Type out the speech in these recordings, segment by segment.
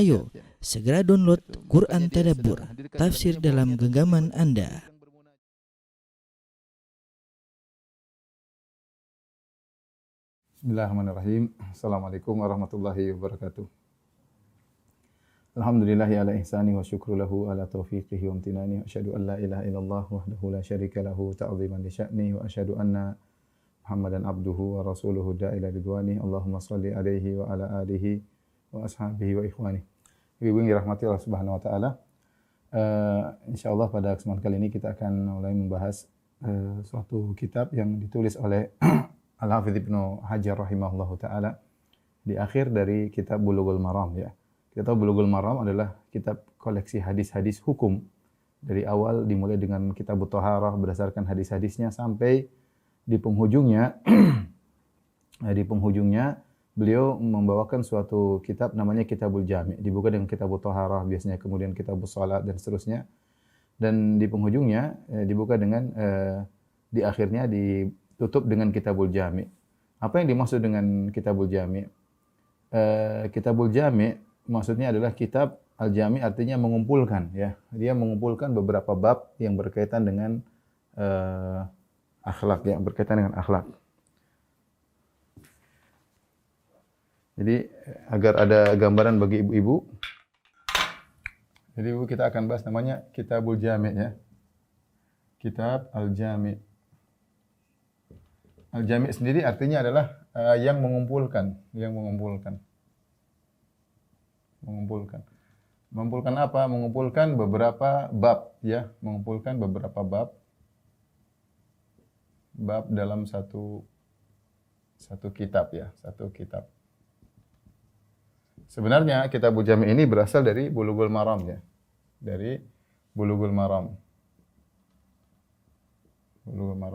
Ayo, segera download Quran Tadabbur, tafsir dalam genggaman Anda. Bismillahirrahmanirrahim. Assalamualaikum warahmatullahi wabarakatuh. Alhamdulillahi ala ihsani wa syukru lahu ala taufiqihi wa amtinani. Wa asyhadu an la ilaha illallah wahdahu la syarika lahu ta'ziman li sya'ni. Wa asyhadu anna Muhammadan abduhu wa rasuluhu da'ila ridwani. Allahumma salli alaihi wa ala alihi wa ashabihi wa ikhwani. Ibu yang dirahmati Allah Subhanahu wa taala. Insyaallah pada kesempatan kali ini kita akan mulai membahas suatu kitab yang ditulis oleh Al-Hafidz Ibnu Hajar rahimahullahu taala di akhir dari kitab Bulughul Maram ya. Kita tahu Bulughul Maram adalah kitab koleksi hadis-hadis hukum. Dari awal dimulai dengan kitab Thaharah berdasarkan hadis-hadisnya sampai di penghujungnya beliau membawakan suatu kitab namanya Kitabul Jami'. Dibuka dengan kitab Thaharah biasanya, kemudian kitab Shalat dan seterusnya. Dan di penghujungnya dibuka dengan di akhirnya ditutup dengan Kitabul Jami'. Apa yang dimaksud dengan Kitabul Jami'? Kitabul Jami' maksudnya adalah kitab Al-Jami' artinya mengumpulkan ya. Dia mengumpulkan beberapa bab yang berkaitan dengan akhlak ya, berkaitan dengan akhlak. Jadi agar ada gambaran bagi ibu-ibu. Jadi ibu kita akan bahas namanya Kitabul Jami' ya. Kitab Al-Jami'. Al-Jami' sendiri artinya adalah yang mengumpulkan, Mengumpulkan apa? Mengumpulkan beberapa bab ya, mengumpulkan beberapa bab dalam satu kitab ya, satu kitab. Sebenarnya Kitabul Jami' ini berasal dari Bulughul Maram ya. Dari Bulughul Maram.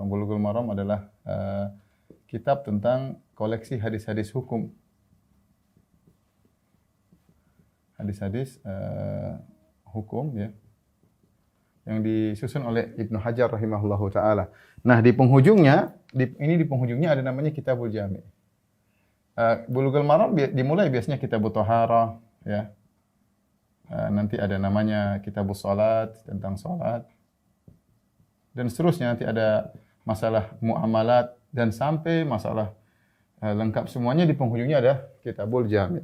Bulughul Maram adalah kitab tentang koleksi hadis-hadis hukum. Hadis-hadis hukum ya. Yang disusun oleh Ibnu Hajar rahimahullahu taala. Nah, di penghujungnya ada namanya Kitabul Jami'. Bulughul Maram dimulai biasanya kitab Thaharah ya. Nanti ada namanya kitab Shalat, tentang salat. Dan seterusnya nanti ada masalah muamalat dan sampai masalah lengkap semuanya di penghujungnya ada Kitabul Jami'.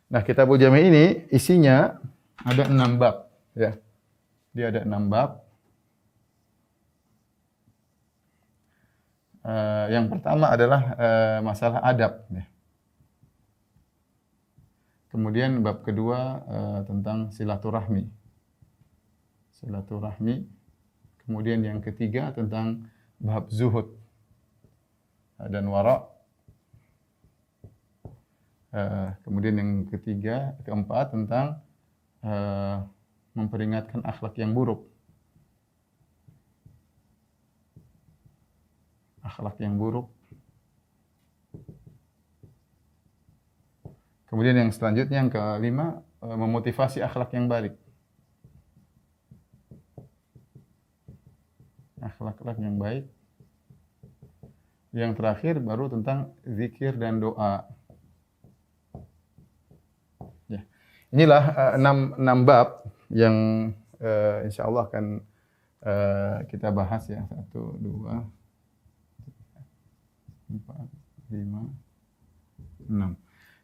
Nah, Kitabul Jami' ini isinya ada 6 bab ya. Dia ada 6 bab. Yang pertama adalah masalah adab ya. Kemudian bab kedua tentang silaturahmi. Kemudian yang ketiga tentang bab zuhud dan wara'. Kemudian yang keempat tentang memperingatkan akhlak yang buruk. Kemudian yang selanjutnya yang kelima memotivasi akhlak yang baik. Akhlak yang baik. Yang terakhir baru tentang zikir dan doa. Ya. Inilah 6 bab yang insyaallah akan kita bahas ya. 1, 2, 3, 4, 5, 6.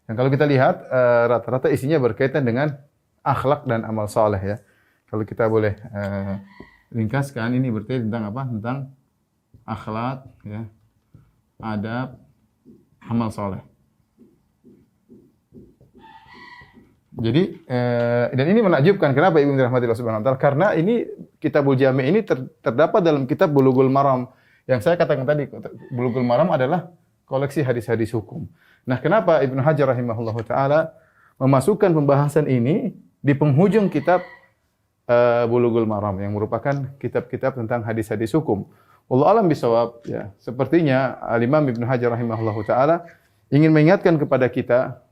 Dan kalau kita lihat rata-rata isinya berkaitan dengan akhlak dan amal saleh ya. Kalau kita boleh ringkaskan ini berarti tentang apa? Tentang akhlak ya, adab, amal saleh. Jadi dan ini menakjubkan. Kenapa Ibu dirahmati Allah Subhanahu wa taala? Karena ini Kitabul Jami' ini terdapat dalam kitab Bulughul Maram. Yang saya katakan tadi, Bulughul Maram adalah koleksi hadis-hadis hukum. Nah, kenapa Ibnu Hajar rahimahullahu taala memasukkan pembahasan ini di penghujung kitab Bulughul Maram yang merupakan kitab-kitab tentang hadis-hadis hukum. Wallahu a'lam bishawab ya. Sepertinya Al-Imam Ibnu Hajar rahimahullahu taala ingin mengingatkan kepada kita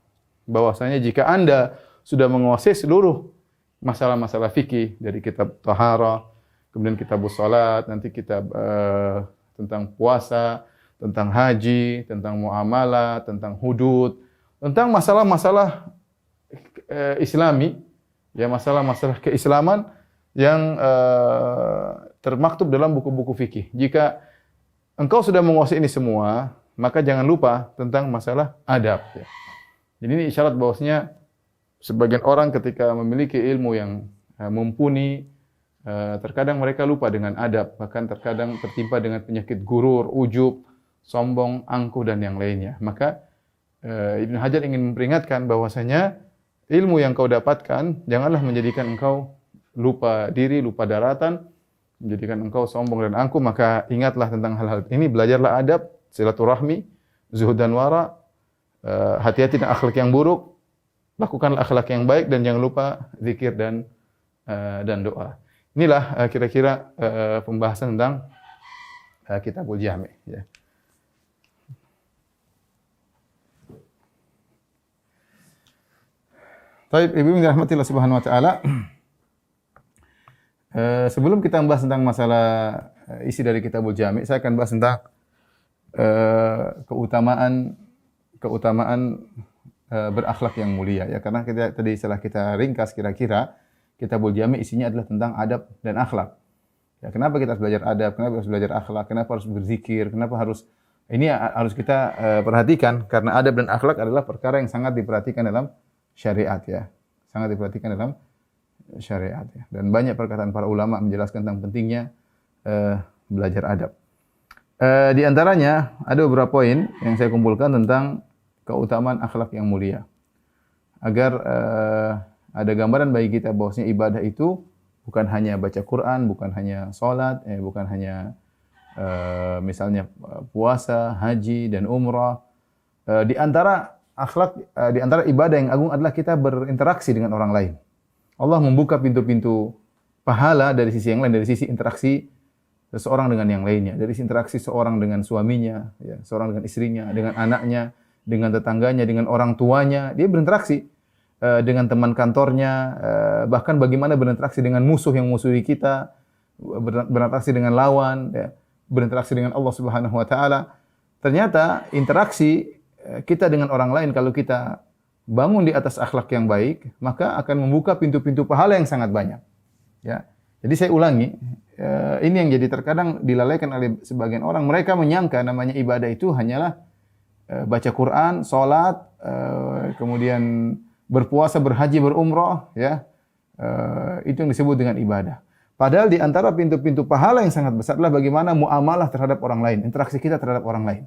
bahwasanya jika Anda sudah menguasai seluruh masalah-masalah fikih dari kitab Thaharah, kemudian kitab Shalat, nanti kitab tentang puasa, tentang haji, tentang muamalah, tentang hudud, tentang masalah-masalah Islami, ya masalah-masalah keislaman yang termaktub dalam buku-buku fikih. Jika engkau sudah menguasai ini semua, maka jangan lupa tentang masalah adab. Ya. Jadi ini isyarat bahwasanya sebagian orang ketika memiliki ilmu yang mumpuni, terkadang mereka lupa dengan adab, bahkan terkadang tertimpa dengan penyakit gurur, ujub, sombong, angkuh dan yang lainnya. Maka Ibnu Hajar ingin memperingatkan bahwasanya ilmu yang kau dapatkan janganlah menjadikan engkau lupa diri, lupa daratan, menjadikan engkau sombong dan angkuh. Maka ingatlah tentang hal-hal ini, belajarlah adab, silaturahmi, zuhud dan wara, hati-hati dengan akhlak yang buruk, lakukanlah akhlak yang baik dan jangan lupa zikir dan doa. Inilah kira-kira pembahasan tentang Kitabul Jami', ya. Baik, Ibu yang dirahmati Allah Subhanahu wa taala. Sebelum kita membahas tentang masalah isi dari Kitabul Jami', saya akan bahas tentang keutamaan berakhlak yang mulia, ya, karena tadi setelah kita ringkas kira-kira Kitabul Jami' isinya adalah tentang adab dan akhlak. Ya, kenapa kita harus belajar adab? Kenapa harus belajar akhlak? Kenapa harus berzikir? Kenapa harus ini harus kita perhatikan, karena adab dan akhlak adalah perkara yang sangat diperhatikan dalam syariat, ya. Sangat diperhatikan dalam syariat, ya. Dan banyak perkataan para ulama menjelaskan tentang pentingnya belajar adab. Di antaranya ada beberapa poin yang saya kumpulkan tentang keutamaan akhlak yang mulia. Agar ada gambaran bagi kita bahwasanya ibadah itu bukan hanya baca Quran, bukan hanya salat, bukan hanya misalnya puasa, haji dan umrah. Di antara ibadah yang agung adalah kita berinteraksi dengan orang lain. Allah membuka pintu-pintu pahala dari sisi yang lain, dari sisi interaksi seseorang dengan yang lainnya, dari sisi interaksi seorang dengan suaminya, ya, seorang dengan istrinya, dengan anaknya, dengan tetangganya, dengan orang tuanya. Dia berinteraksi dengan teman kantornya, bahkan bagaimana berinteraksi dengan musuh yang musuhi kita, berinteraksi dengan lawan, ya, berinteraksi dengan Allah Subhanahu wa taala. Ternyata interaksi kita dengan orang lain kalau kita bangun di atas akhlak yang baik, maka akan membuka pintu-pintu pahala yang sangat banyak. Ya. Jadi saya ulangi, ini yang jadi terkadang dilalaikan oleh sebagian orang. Mereka menyangka namanya ibadah itu hanyalah baca Quran, salat, kemudian berpuasa, berhaji, berumrah, ya. Itu yang disebut dengan ibadah. Padahal di antara pintu-pintu pahala yang sangat besar adalah bagaimana muamalah terhadap orang lain, interaksi kita terhadap orang lain.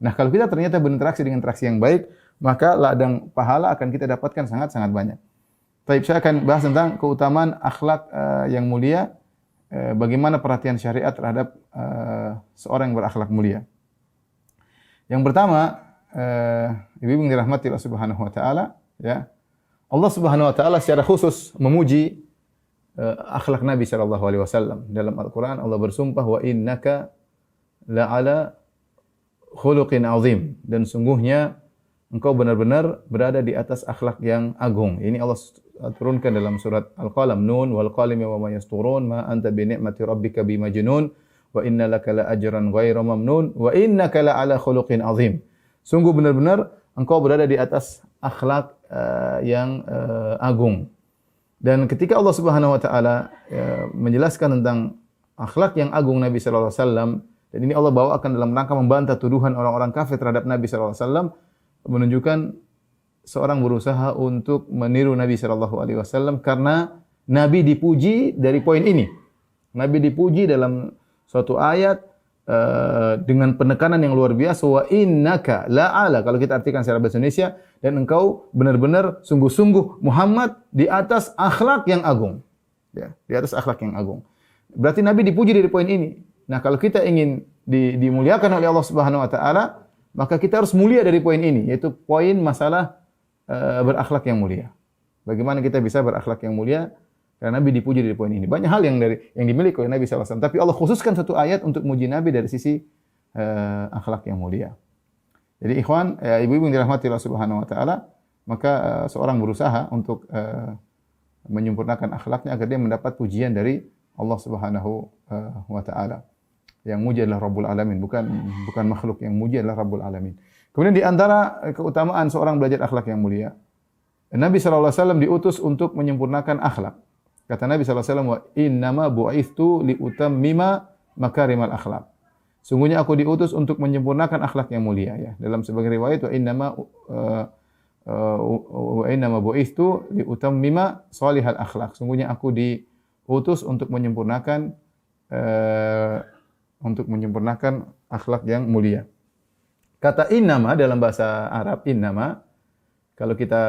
Nah, kalau kita ternyata berinteraksi dengan interaksi yang baik, maka ladang pahala akan kita dapatkan sangat-sangat banyak. Baik, saya akan bahas tentang keutamaan akhlak yang mulia, bagaimana perhatian syariat terhadap seorang yang berakhlak mulia. Yang pertama, ibu-ibu yang dirahmati Allah Subhanahu wa taala, ya. Allah Subhanahu wa taala secara khusus memuji akhlak Nabi sallallahu alaihi wasallam. Dalam Al-Qur'an Allah bersumpah, wa innaka la'ala khuluqin azim, dan sungguhnya engkau benar-benar berada di atas akhlak yang agung. Ini Allah turunkan dalam surat Al-Qalam, Nun wal qalami wa ma yasturun ma anta bi ni'mati rabbika bimajnun wa inna laka la ajran ghairu mamnun wa innaka la ala khuluqin azim. Sungguh benar-benar engkau berada di atas akhlak yang agung. Dan ketika Allah Subhanahu wa taala menjelaskan tentang akhlak yang agung Nabi sallallahu alaihi wasallam, dan ini Allah bawakan dalam rangka membantah tuduhan orang-orang kafir terhadap Nabi sallallahu alaihi wasallam, menunjukkan seorang berusaha untuk meniru Nabi sallallahu alaihi wasallam karena Nabi dipuji dari poin ini. Nabi dipuji dalam suatu ayat dengan penekanan yang luar biasa, wa innaka la'ala, kalau kita artikan secara bahasa Indonesia, dan engkau benar-benar sungguh-sungguh Muhammad di atas akhlak yang agung. Ya, di atas akhlak yang agung. Berarti Nabi dipuji dari poin ini. Nah, kalau kita ingin dimuliakan oleh Allah Subhanahu wa taala, maka kita harus mulia dari poin ini, yaitu poin masalah berakhlak yang mulia. Bagaimana kita bisa berakhlak yang mulia? Karena Nabi dipuji dari poin ini. Banyak hal yang dimiliki oleh Nabi sallallahu alaihi wasallam, tapi Allah khususkan satu ayat untuk muji Nabi dari sisi akhlak yang mulia. Jadi ikhwan, ibu-ibu yang dirahmati Allah Subhanahu wa taala, maka seorang berusaha untuk menyempurnakan akhlaknya agar dia mendapat pujian dari Allah Subhanahu wa taala. Yang muji adalah Rabbul Alamin, bukan makhluk. Yang muji adalah Rabbul Alamin. Kemudian di antara keutamaan seorang belajar akhlak yang mulia, Nabi SAW diutus untuk menyempurnakan akhlak. Kata Nabi SAW, wa innama bu'ithtu liutammima makarimal akhlak. Sungguhnya aku diutus untuk menyempurnakan akhlak yang mulia. Ya. Dalam sebagian riwayat, wa innama bu'ithtu liutammima salihal akhlak. Sungguhnya aku diutus untuk menyempurnakan akhlak yang mulia. Kata innama dalam bahasa Arab, innama, kalau kita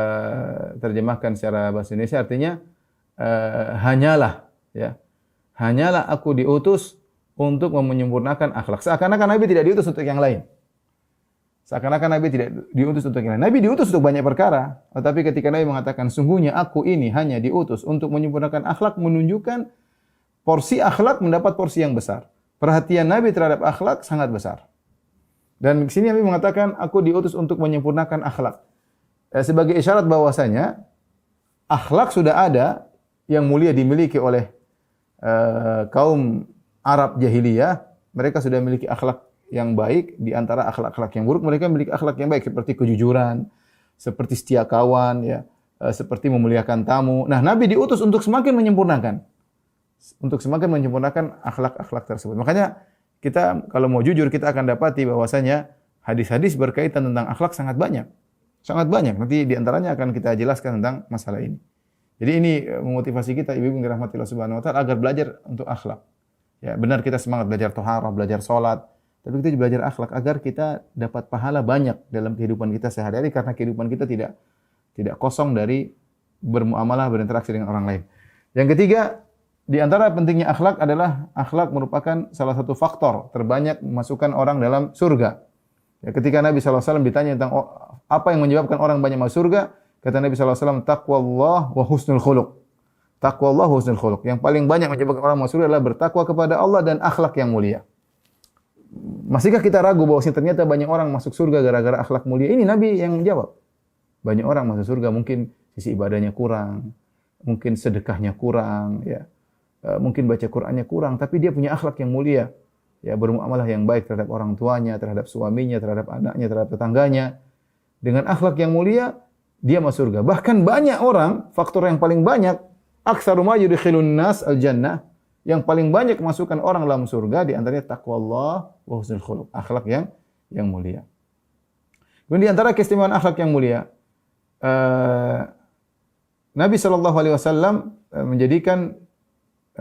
terjemahkan secara bahasa Indonesia artinya hanyalah, ya. Hanyalah aku diutus untuk menyempurnakan akhlak. Seakan-akan Nabi tidak diutus untuk yang lain. Seakan-akan Nabi tidak diutus untuk yang lain. Nabi diutus untuk banyak perkara. Tetapi ketika Nabi mengatakan, sungguhnya aku ini hanya diutus untuk menyempurnakan akhlak, menunjukkan porsi akhlak mendapat porsi yang besar. Perhatian Nabi terhadap akhlak sangat besar. Dan di sini Nabi mengatakan, aku diutus untuk menyempurnakan akhlak. Sebagai isyarat bahwasanya akhlak sudah ada yang mulia dimiliki oleh kaum Arab jahiliyah. Mereka sudah memiliki akhlak yang baik. Di antara akhlak-akhlak yang buruk, mereka memiliki akhlak yang baik seperti kejujuran, seperti setia kawan, ya, seperti memuliakan tamu. Nah, Nabi diutus untuk semakin menyempurnakan, akhlak-akhlak tersebut. Makanya kita kalau mau jujur, kita akan dapati bahwasanya hadis-hadis berkaitan tentang akhlak sangat banyak. Sangat banyak. Nanti di antaranya akan kita jelaskan tentang masalah ini. Jadi ini memotivasi kita, ibu-ibu yang dirahmati Allah Subhanahu wa taala, agar belajar untuk akhlak. Ya, benar kita semangat belajar thaharah, belajar salat, tapi kita juga belajar akhlak agar kita dapat pahala banyak dalam kehidupan kita sehari-hari, karena kehidupan kita tidak kosong dari bermuamalah, berinteraksi dengan orang lain. Yang ketiga, di antara pentingnya akhlak adalah akhlak merupakan salah satu faktor terbanyak memasukkan orang dalam surga. Ya, ketika Nabi SAW ditanya tentang apa yang menyebabkan orang banyak masuk surga, kata Nabi SAW, taqwallah wa husnul khuluq. Taqwallah wa husnul khuluq. Yang paling banyak menyebabkan orang masuk surga adalah bertakwa kepada Allah dan akhlak yang mulia. Masihkah kita ragu bahwa ternyata banyak orang masuk surga gara-gara akhlak mulia? Ini Nabi yang menjawab. Banyak orang masuk surga mungkin sisi ibadahnya kurang, mungkin sedekahnya kurang, ya. Mungkin baca Qur'annya kurang, tapi dia punya akhlak yang mulia. Ya, bermuamalah yang baik terhadap orang tuanya, terhadap suaminya, terhadap anaknya, terhadap tetangganya. Dengan akhlak yang mulia, dia masuk surga. Bahkan banyak orang, faktor yang paling banyak, aktsaru ma yudkhilun nas al-jannah, yang paling banyak memasukkan orang dalam surga di antaranya taqwallah wa husnul khuluq, akhlak yang mulia. Kemudian di antara keistimewaan akhlak yang mulia, Nabi SAW menjadikan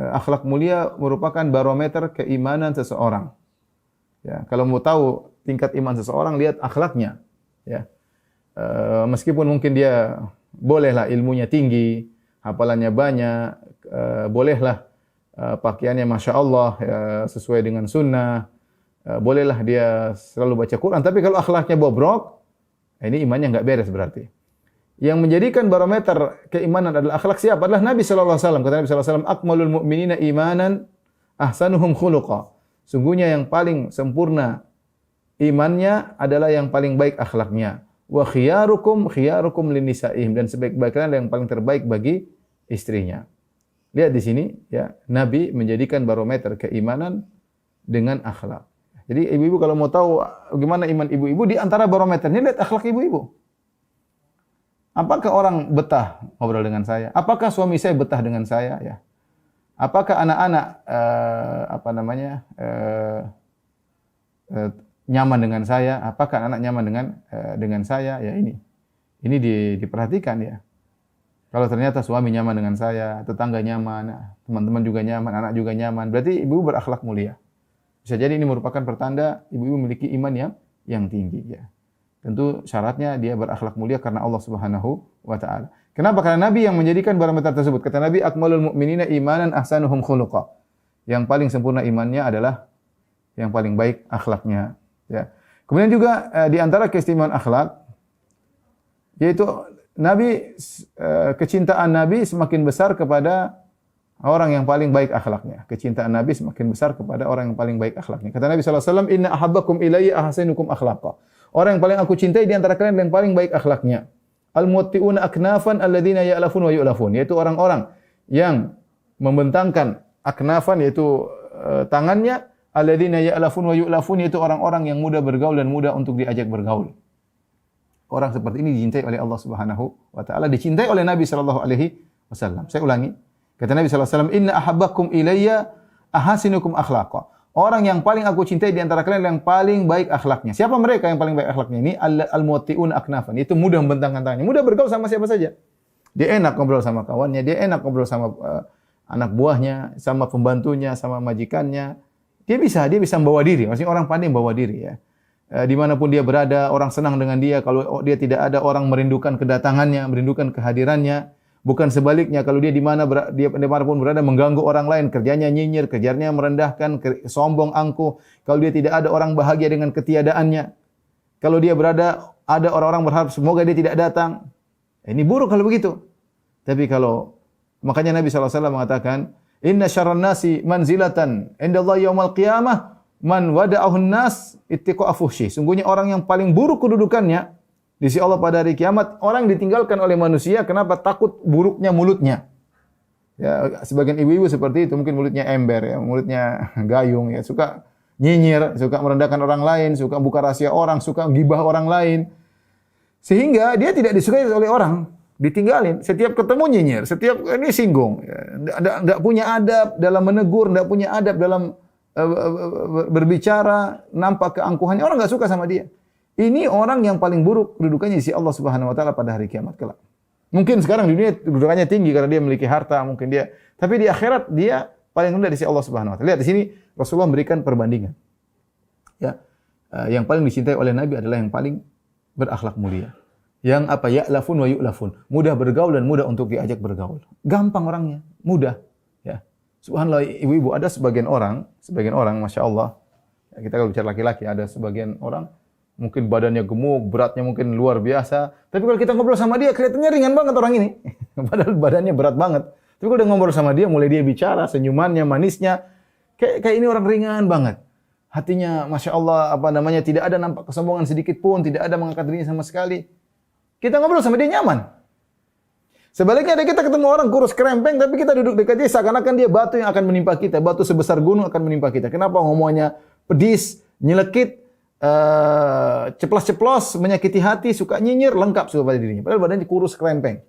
akhlak mulia merupakan barometer keimanan seseorang. Ya, kalau mau tahu tingkat iman seseorang, lihat akhlaknya. Ya, meskipun mungkin dia bolehlah ilmunya tinggi, hafalannya banyak, bolehlah pakaiannya masya Allah ya, sesuai dengan sunnah, bolehlah dia selalu baca Quran. Tapi kalau akhlaknya bobrok, ini imannya nggak beres berarti. Yang menjadikan barometer keimanan adalah akhlak siapa? Adalah Nabi SAW. Kata Nabi SAW, akmalul mu'minina imanan ahsanuhum khuluqa. Sungguhnya yang paling sempurna imannya adalah yang paling baik akhlaknya. Wa khiyarukum linisa'ihim. Dan sebaik-baik kalian yang paling terbaik bagi istrinya. Lihat di sini, ya, Nabi menjadikan barometer keimanan dengan akhlak. Jadi ibu-ibu kalau mau tahu bagaimana iman ibu-ibu, di antara barometernya lihat akhlak ibu-ibu. Apakah orang betah ngobrol dengan saya? Apakah suami saya betah dengan saya? Ya. Apakah anak-anak nyaman dengan saya? Apakah anak nyaman dengan saya? Ya ini diperhatikan ya. Kalau ternyata suami nyaman dengan saya, tetangga nyaman, teman-teman juga nyaman, anak juga nyaman, berarti ibu berakhlak mulia. Bisa jadi ini merupakan pertanda ibu-ibu memiliki iman yang tinggi ya. Tentu syaratnya dia berakhlak mulia karena Allah Subhanahu wa taala. Kenapa? Karena Nabi yang menjadikan barometer tersebut. Kata Nabi, akmalul mu'minina imanan ahsanuhum khuluqa. Yang paling sempurna imannya adalah yang paling baik akhlaknya, ya. Kemudian juga di antara keistimewaan akhlak yaitu kecintaan Nabi semakin besar kepada orang yang paling baik akhlaknya. Kecintaan Nabi semakin besar kepada orang yang paling baik akhlaknya. Kata Nabi sallallahu alaihi wasallam, "Inna ahabbakum ilayya ahsanukum akhlaqa." Orang yang paling aku cintai di antara kalian yang paling baik akhlaknya. Al-muwatti'una aknafan alladzina ya'lafun wa yu'lafun, yaitu orang-orang yang membentangkan aknafan, yaitu tangannya, alladzina ya'lafun wa yu'lafun, yaitu orang-orang yang mudah bergaul dan mudah untuk diajak bergaul. orang seperti ini dicintai oleh Allah Subhanahu wa taala, dicintai oleh Nabi sallallahu alaihi wasallam. Saya ulangi. Kata Nabi sallallahu alaihi wasallam, "Inna ahabbakum ilayya ahasinukum akhlaqa." Orang yang paling aku cintai di antara kalian yang paling baik akhlaknya. Siapa mereka yang paling baik akhlaknya? Ini al-muwatti'un aknafan. Itu mudah membentangkan tangannya, mudah bergaul sama siapa saja. Dia enak ngobrol sama kawannya, dia enak ngobrol sama anak buahnya, sama pembantunya, sama majikannya. Dia bisa membawa diri. Maksudnya orang pandai membawa diri ya. Dimanapun dia berada, orang senang dengan dia. Kalau dia tidak ada, orang merindukan kedatangannya, merindukan kehadirannya. Bukan sebaliknya, kalau dia dimanapun berada mengganggu orang lain, kerjanya nyinyir, kerjanya merendahkan, sombong, angkuh. Kalau dia tidak ada, orang bahagia dengan ketiadaannya. Kalau dia berada, ada orang-orang berharap semoga dia tidak datang. Ini buruk kalau begitu. Tapi makanya Nabi SAW mengatakan, "Inna syarran nasi manzilatan indallahi yaumil qiyamah man wada'ahun nas ittiqa afuhsyi." Sungguhnya orang yang paling buruk kedudukannya di sisi Allah pada hari kiamat, orang yang ditinggalkan oleh manusia, kenapa? Takut buruknya mulutnya. Ya, sebagian ibu-ibu seperti itu, mungkin mulutnya ember ya, mulutnya gayung ya, suka nyinyir, suka merendahkan orang lain, suka buka rahasia orang, suka gibah orang lain. Sehingga dia tidak disukai oleh orang, ditinggalin. Setiap ketemu nyinyir, setiap ini singgung. Enggak punya adab dalam menegur, enggak punya adab dalam berbicara, nampak keangkuhannya, orang enggak suka sama dia. Ini orang yang paling buruk kedudukannya di sisi Allah Subhanahu wa taala pada hari kiamat kelak. Mungkin sekarang di dunia kedudukannya tinggi karena dia memiliki harta, mungkin dia, tapi di akhirat dia paling rendah di sisi Allah Subhanahu wa taala. Lihat di sini Rasulullah memberikan perbandingan. Ya. Yang paling dicintai oleh Nabi adalah yang paling berakhlak mulia. Yang ya'lafun wa yu'lafun. Mudah bergaul dan mudah untuk diajak bergaul. Gampang orangnya, mudah. Ya. Subhanallah, ibu-ibu, ada sebagian orang, Masya Allah, ya, kita kalau bicara laki-laki, ada sebagian orang mungkin badannya gemuk, beratnya mungkin luar biasa. Tapi kalau kita ngobrol sama dia, kelihatannya ringan banget orang ini. Padahal badannya berat banget. Tapi kalau udah ngobrol sama dia, mulai dia bicara, senyumannya, manisnya, kayak ini orang ringan banget. Hatinya, Masya Allah, tidak ada nampak kesombongan sedikit pun, tidak ada mengangkat dirinya sama sekali. Kita ngobrol sama dia nyaman. Sebaliknya ada kita ketemu orang kurus krempeng, tapi kita duduk dekat dia, seakan-akan dia batu yang akan menimpa kita. Batu sebesar gunung akan menimpa kita. Kenapa? Ngomongnya pedis, nyelekit, ceplos-ceplos, menyakiti hati, suka nyinyir, lengkap sudah pada dirinya. Padahal badannya kurus krempeng.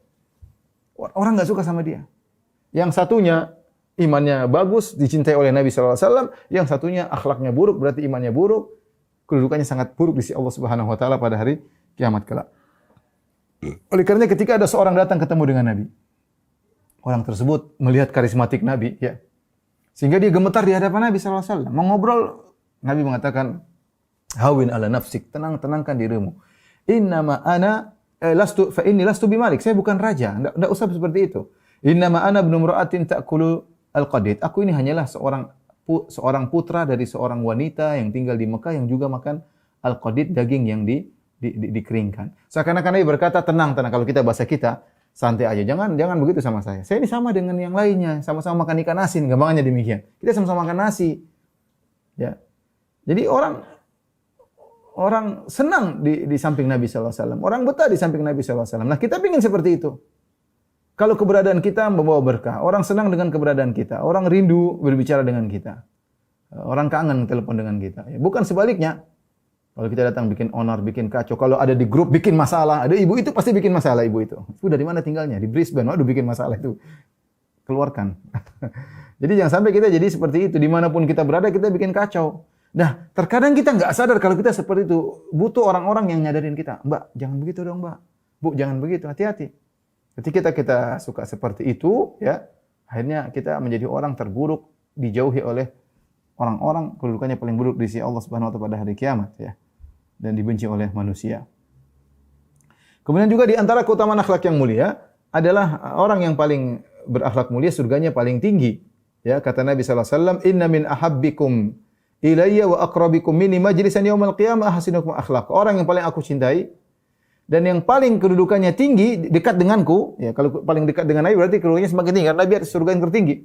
Orang enggak suka sama dia. Yang satunya imannya bagus, dicintai oleh Nabi SAW. Yang satunya akhlaknya buruk, berarti imannya buruk. Kedudukannya sangat buruk di sisi Allah Subhanahu wa taala pada hari kiamat kelak. Oleh karena ketika ada seorang datang ketemu dengan Nabi, orang tersebut melihat karismatik Nabi, ya, sehingga dia gemetar di hadapan Nabi SAW. Mau ngobrol, Nabi mengatakan, "Hawin ala nafsik, tenangkan dirimu. Innama ana lastu fa inni lastu bimalik." Saya bukan raja, enggak usah seperti itu. "Innama ana ibnu imra'atin ta'kulu al-qadid." Aku ini hanyalah seorang putra dari seorang wanita yang tinggal di Mekah yang juga makan al-qadid, daging yang dikeringkan. Seakan-akan Nabi berkata, tenang. Kalau kita bahasa kita, santai aja. Jangan begitu sama saya. Saya ini sama dengan yang lainnya, sama-sama makan ikan asin, gampangnya demikian. Kita sama-sama makan nasi. Ya. Jadi orang senang di samping Nabi SAW. Orang betah di samping Nabi SAW. Nah, kita ingin seperti itu. Kalau keberadaan kita membawa berkah, orang senang dengan keberadaan kita. Orang rindu berbicara dengan kita. Orang kangen telepon dengan kita. Bukan sebaliknya. Kalau kita datang bikin onar, bikin kacau. Kalau ada di grup bikin masalah. Ada ibu itu pasti bikin masalah ibu itu. Itu dari mana tinggalnya? Di Brisbane. Waduh bikin masalah itu. Keluarkan. Jadi jangan sampai kita jadi seperti itu. Dimanapun kita berada kita bikin kacau. Nah, terkadang kita nggak sadar kalau kita seperti itu. Butuh orang-orang yang nyadarin kita. Mbak, jangan begitu dong mbak. Bu, jangan begitu. Hati-hati. Ketika kita suka seperti itu, ya, akhirnya kita menjadi orang terburuk, dijauhi oleh orang-orang kedudukannya paling buruk di sisi Allah Subhanahu wa taala pada hari kiamat, ya. Dan dibenci oleh manusia. Kemudian juga di antara keutamaan akhlak yang mulia adalah orang yang paling berakhlak mulia surganya paling tinggi. Ya, kata Nabi sallallahu alaihi wasallam, "Inna min ahabbikum ilayya wa aqrabikum minni majlisan yaumil qiyamah ahsinukum akhlaq." Orang yang paling aku cintai dan yang paling kedudukannya tinggi dekat denganku, ya kalau paling dekat dengan Nabi berarti kedudukannya semakin tinggi karena Nabi adalah surga yang tertinggi.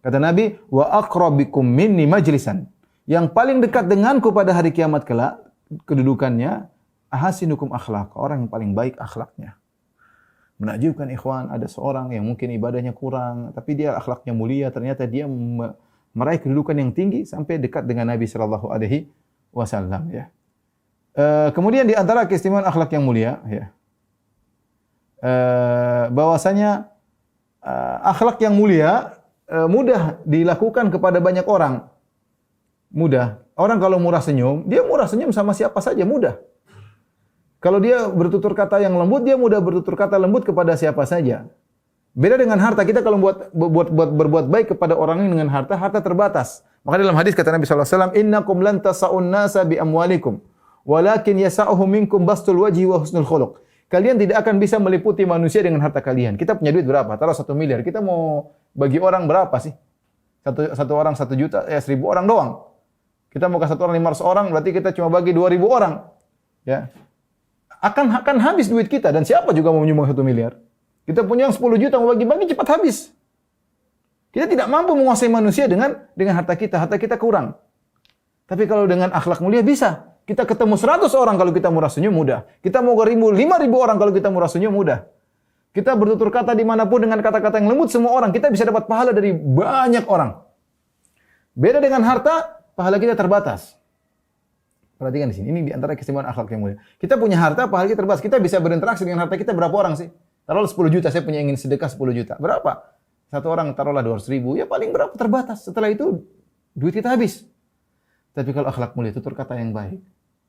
Kata Nabi, "Wa aqrabikum minni majlisan." Yang paling dekat denganku pada hari kiamat kelak kedudukannya ahsinukum akhlaq, orang yang paling baik akhlaknya. Menakjubkan ikhwan, ada seorang yang mungkin ibadahnya kurang tapi dia akhlaknya mulia, ternyata dia meraih kedudukan yang tinggi sampai dekat dengan Nabi sallallahu alaihi wasallam, ya. Kemudian di antara keistimewaan akhlak yang mulia, ya, bahwasanya akhlak yang mulia mudah dilakukan kepada banyak orang. Mudah. Orang kalau murah senyum, dia murah senyum sama siapa saja, mudah. Kalau dia bertutur kata yang lembut, dia mudah bertutur kata lembut kepada siapa saja. Beda dengan harta. Kita kalau berbuat baik kepada orang ini dengan harta, harta terbatas. Maka dalam hadis kata Nabi sallallahu alaihi wasallam, "Innakum lan tasa'un nasa bi amwalikum, walakin yasa'uhum minkum bastul wajhi wa husnul khuluq." Kalian tidak akan bisa meliputi manusia dengan harta kalian. Kita punya duit berapa? Taruh 1 miliar. Kita mau bagi orang berapa sih? Satu orang 1 juta, 1.000 orang doang. Kita mau ke 1 orang 500 orang, berarti kita cuma bagi 2.000 orang. Ya. Akan habis duit kita, dan siapa juga mau menyumbang 1 miliar? Kita punya yang 10 juta, mau bagi-bagi cepat habis. Kita tidak mampu menguasai manusia dengan harta kita kurang. Tapi kalau dengan akhlak mulia bisa. Kita ketemu 100 orang kalau kita murah senyum, mudah. Kita mau ke 5.000 orang kalau kita murah senyum, mudah. Kita bertutur kata dimanapun dengan kata-kata yang lembut, semua orang, kita bisa dapat pahala dari banyak orang. Beda dengan harta, pahala kita terbatas. Perhatikan di sini, ini di antara keistimewaan akhlak yang mulia. Kita punya harta, pahala kita terbatas. Kita bisa berinteraksi dengan harta kita berapa orang sih? Taruhlah 10 juta, saya punya ingin sedekah 10 juta. Berapa? 1 orang taruhlah 200.000, ya paling berapa? Terbatas. Setelah itu, duit kita habis. Tapi kalau akhlak mulia, tutur kata yang baik,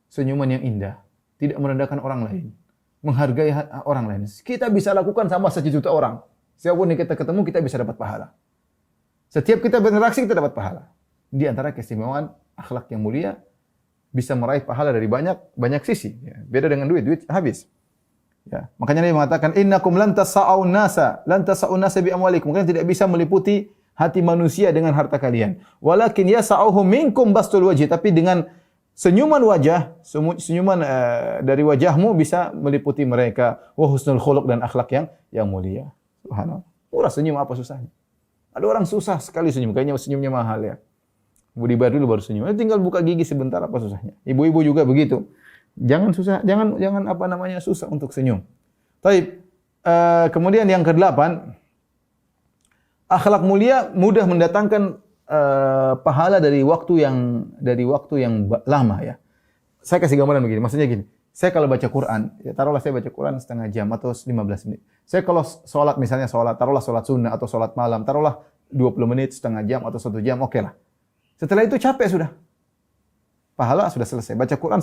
senyuman yang indah, tidak merendahkan orang lain, menghargai orang lain, kita bisa lakukan sama 1 juta orang. Siapapun yang kita ketemu, kita bisa dapat pahala. Setiap kita berinteraksi, kita dapat pahala. Di antara keistimewaan akhlak yang mulia, bisa meraih pahala dari banyak sisi. Ya, beda dengan duit habis. Ya, makanya Nabi mengatakan, "Innakum lan tasa'un nasa bi amwalikum." Kalian tidak bisa meliputi hati manusia dengan harta kalian. Walakin yasa'uhum minkum bastul wajhi, tapi dengan senyuman wajah, senyuman dari wajahmu bisa meliputi mereka. Wa husnul khuluq, dan akhlak yang mulia. Subhanallah. Murah senyum, apa susahnya? Ada orang susah sekali senyum, kayaknya senyumnya mahal ya. Mau dibayar dulu baru senyum. Tinggal buka gigi sebentar, apa susahnya? Ibu-ibu juga begitu. Jangan susah untuk senyum. Baik. Kemudian yang ke-8, akhlak mulia mudah mendatangkan pahala dari waktu yang lama ya. Saya kasih gambaran begini, maksudnya gini. Saya kalau baca Quran, ya taruhlah saya baca Quran setengah jam atau 15 menit. Saya kalau sholat, misalnya taruhlah sholat sunnah atau sholat malam, taruhlah 20 menit, setengah jam atau 1 jam, oke lah. Setelah itu capek sudah. Pahala sudah selesai. Baca Quran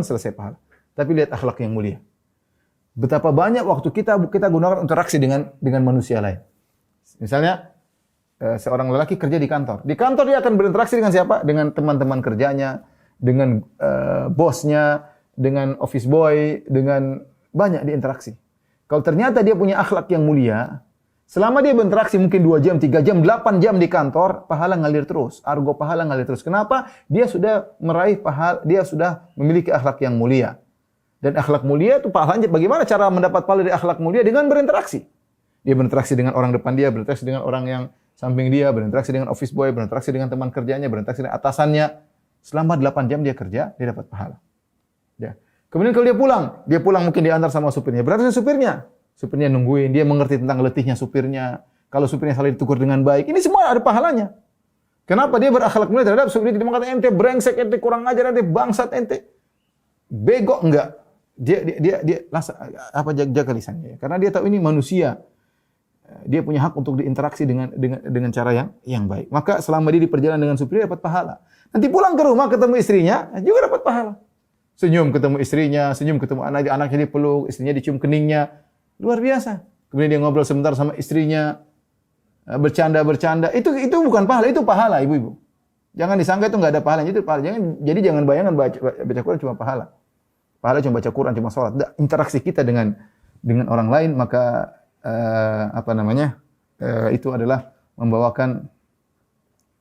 selesai pahala. Tapi lihat akhlak yang mulia. Betapa banyak waktu kita gunakan interaksi dengan manusia lain. Misalnya seorang lelaki kerja di kantor. Di kantor dia akan berinteraksi dengan siapa? Dengan teman-teman kerjanya, dengan bosnya, dengan office boy, dengan banyak diinteraksi. Kalau ternyata dia punya akhlak yang mulia, selama dia berinteraksi mungkin 2 jam, 3 jam, 8 jam di kantor, pahala ngalir terus. Argo pahala ngalir terus. Kenapa? Dia sudah meraih pahala, dia sudah memiliki akhlak yang mulia. Dan akhlak mulia itu pahalanya, bagaimana cara mendapat pahala dari akhlak mulia? Dengan berinteraksi. Dia berinteraksi dengan orang depan dia, berinteraksi dengan orang yang samping dia, berinteraksi dengan office boy, berinteraksi dengan teman kerjanya, berinteraksi dengan atasannya. Selama 8 jam dia kerja, dia dapat pahala. Ya. Kemudian kalau dia pulang mungkin diantar sama supirnya. Berinteraksi dengan supirnya nungguin, dia mengerti tentang letihnya supirnya. Kalau supirnya salah ditegur dengan baik, ini semua ada pahalanya. Kenapa? Dia berakhlak mulia terhadap supirnya, tidak mengatakan ente brengsek, ente kurang ajar, ente bangsat, ente bego, enggak. Dia jaga lisannya. Karena dia tahu ini manusia. Dia punya hak untuk diinteraksi dengan cara yang baik. Maka selama dia di perjalanan dengan supirnya dapat pahala. Nanti pulang ke rumah ketemu istrinya juga dapat pahala. Senyum ketemu istrinya, senyum ketemu anaknya dipeluk, istrinya dicium keningnya. Luar biasa. Kemudian dia ngobrol sebentar sama istrinya, bercanda. Itu bukan pahala, itu pahala, ibu-ibu. Jangan disangka itu enggak ada pahalanya, itu pahala. Jangan bayangkan baca Quran cuma pahala. Pahala cuma baca Quran, cuma sholat. Interaksi kita dengan orang lain, maka itu adalah membawakan